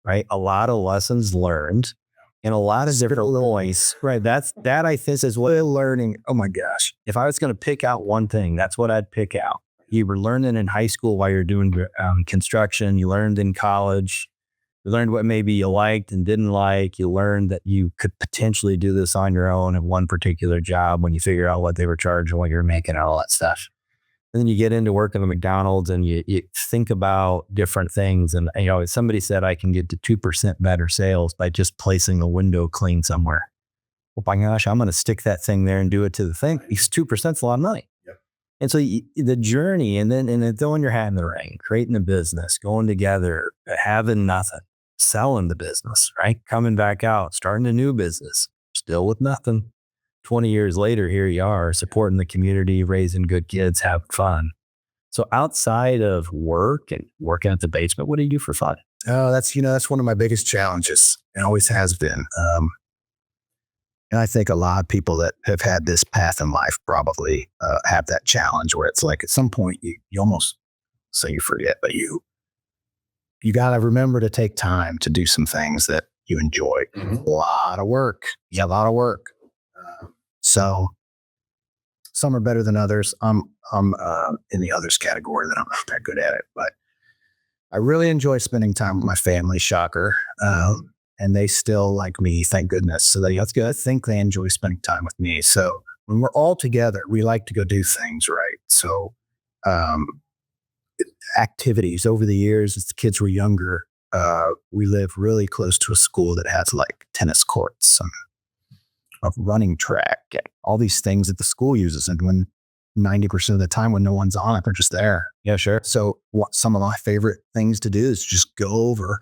right? A lot of lessons learned and a lot of different points, right? That I think is what learning. Oh my gosh. If I was going to pick out one thing, that's what I'd pick out. You were learning in high school while you're doing construction. You learned in college. You learned what maybe you liked and didn't like. You learned that you could potentially do this on your own at one particular job when you figure out what they were charging, what you're making, and all that stuff. And then you get into working at McDonald's and you think about different things. And, somebody said I can get to 2% better sales by just placing a window clean somewhere. Oh my gosh, I'm going to stick that thing there and do it to the thing. Because 2% is a lot of money. Yep. And so the journey and then throwing your hat in the ring, creating a business, going together, having nothing, selling the business, right? Coming back out, starting a new business, still with nothing. 20 years later, here you are supporting the community, raising good kids, having fun. So outside of work and working at the basement, what do you do for fun? Oh, that's one of my biggest challenges. It always has been. And I think a lot of people that have had this path in life probably have that challenge where it's like at some point you almost say you forget, but you got to remember to take time to do some things that you enjoy. Mm-hmm. A lot of work. Yeah, a lot of work. So some are better than others. I'm in the others category that I'm not that good at it, but I really enjoy spending time with my family. Shocker. And they still like me, thank goodness. So that's good. I think they enjoy spending time with me. So when we're all together, we like to go do things, right? So activities over the years, as the kids were younger, we live really close to a school that has like tennis courts, a running track, and all these things that the school uses. And when 90% of the time when no one's on it, they're just there. Yeah, sure. So some of my favorite things to do is just go over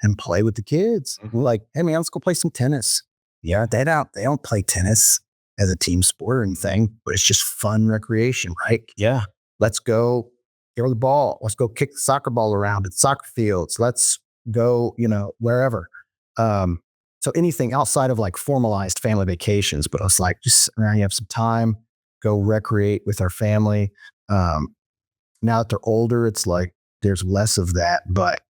and play with the kids. Mm-hmm. Like, hey man, let's go play some tennis. Yeah, they don't play tennis as a team sport or anything, but it's just fun recreation, right? Yeah. Let's go throw the ball. Let's go kick the soccer ball around at soccer fields. Let's go, wherever. So anything outside of like formalized family vacations, but it's like just you have some time, go recreate with our family. Now that they're older, it's like there's less of that, but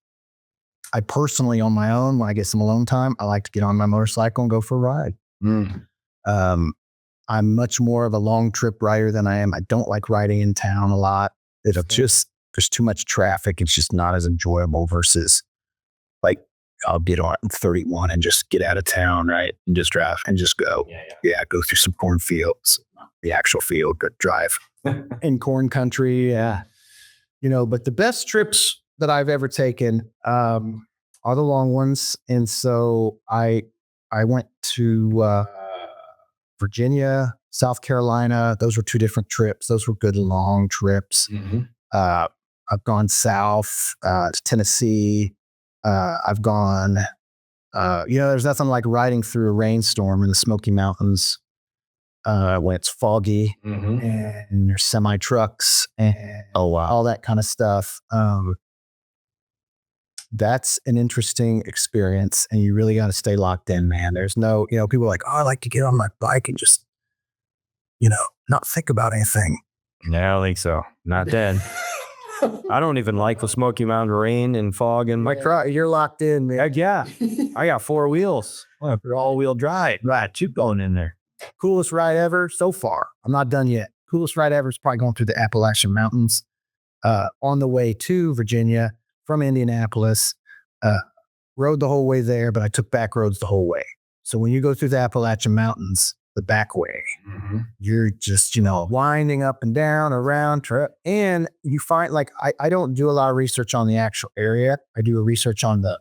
I personally, on my own, when I get some alone time, I like to get on my motorcycle and go for a ride. Mm. I'm much more of a long trip rider than I am. I don't like riding in town a lot. It's just, there's too much traffic. It's just not as enjoyable versus like I'll get on 31 and just get out of town, right? And just drive and just go. Yeah, go through some cornfields, the actual field, go drive in corn country. Yeah. But the best trips that I've ever taken are the long ones. And so I went to Virginia, South Carolina. Those were two different trips. Those were good long trips. Mm-hmm. I've gone south to Tennessee. I've gone, there's nothing like riding through a rainstorm in the Smoky Mountains when it's foggy. Mm-hmm. And there's semi trucks and all that kind of stuff. That's an interesting experience, and you really got to stay locked in, man. There's no, people are like, oh, I like to get on my bike and just, not think about anything. No, I don't think so. Not then. I don't even like the Smoky Mountain rain and fog and you're locked in, man. Heck yeah. I got 4 wheels. They're all-wheel drive. Right, two going in there. Coolest ride ever so far. I'm not done yet. Coolest ride ever is probably going through the Appalachian Mountains on the way to Virginia from Indianapolis. Rode the whole way there, but I took back roads the whole way. So when you go through the Appalachian Mountains, the back way, mm-hmm. you're just, winding up and down around trip. And you find like, I don't do a lot of research on the actual area. I do a research on the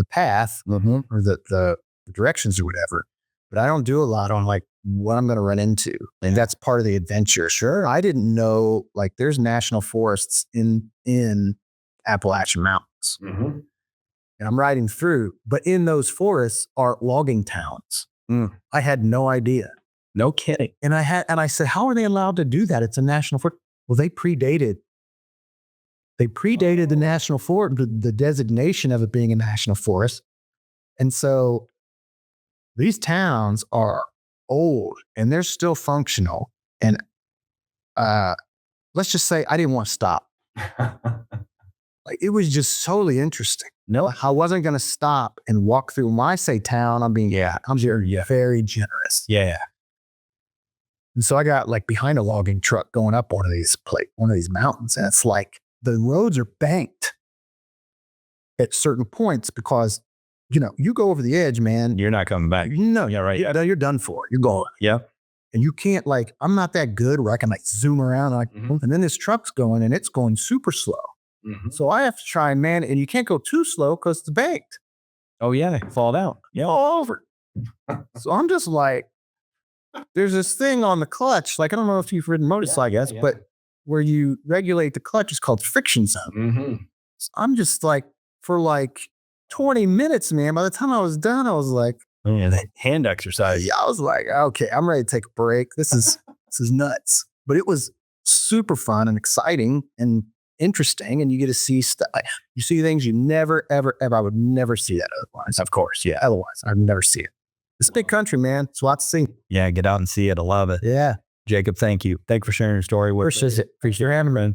path mm-hmm. or the directions or whatever, but I don't do a lot on like what I'm going to run into. And that's part of the adventure. Sure. I didn't know like there's national forests in Appalachian Mountains. Mm-hmm. And I'm riding through, but in those forests are logging towns. Mm. I had no idea. No kidding. And I said, how are they allowed to do that? It's a national forest. Well, they predated the national forest, the designation of it being a national forest. And so these towns are old and they're still functional. And let's just say I didn't want to stop. Like, it was just totally interesting. No, I wasn't going to stop and walk through. When I say town, I'm very generous. Yeah. And so I got like behind a logging truck going up one of these mountains. And it's like the roads are banked at certain points because, you go over the edge, man. You're not coming back. No, Yeah, right. Yeah, you're done for. You're going. Yeah. And you can't I'm not that good where I can zoom around. And then this truck's going and it's going super slow. Mm-hmm. So I have to try and man it. And you can't go too slow because it's banked. Oh, yeah. They fall down. Yeah. All over. So I'm just like, there's this thing on the clutch. Like, I don't know if you've ridden motorcycle, I guess, but where you regulate the clutch is called friction zone. Mm-hmm. So I'm just like, for 20 minutes, man. By the time I was done, I was like, oh, yeah, the hand exercise. Yeah, I was like, okay, I'm ready to take a break. This is nuts. But it was super fun and exciting and interesting. And you get to see stuff. You see things you never, ever, ever. I would never see that otherwise. Of course. Yeah. Otherwise, I'd never see it. It's a big country, man. It's a lot to see. Yeah. Get out and see it. I love it. Yeah. Jacob, thank you. Thank you for sharing your story with us. Appreciate it. Appreciate your having me.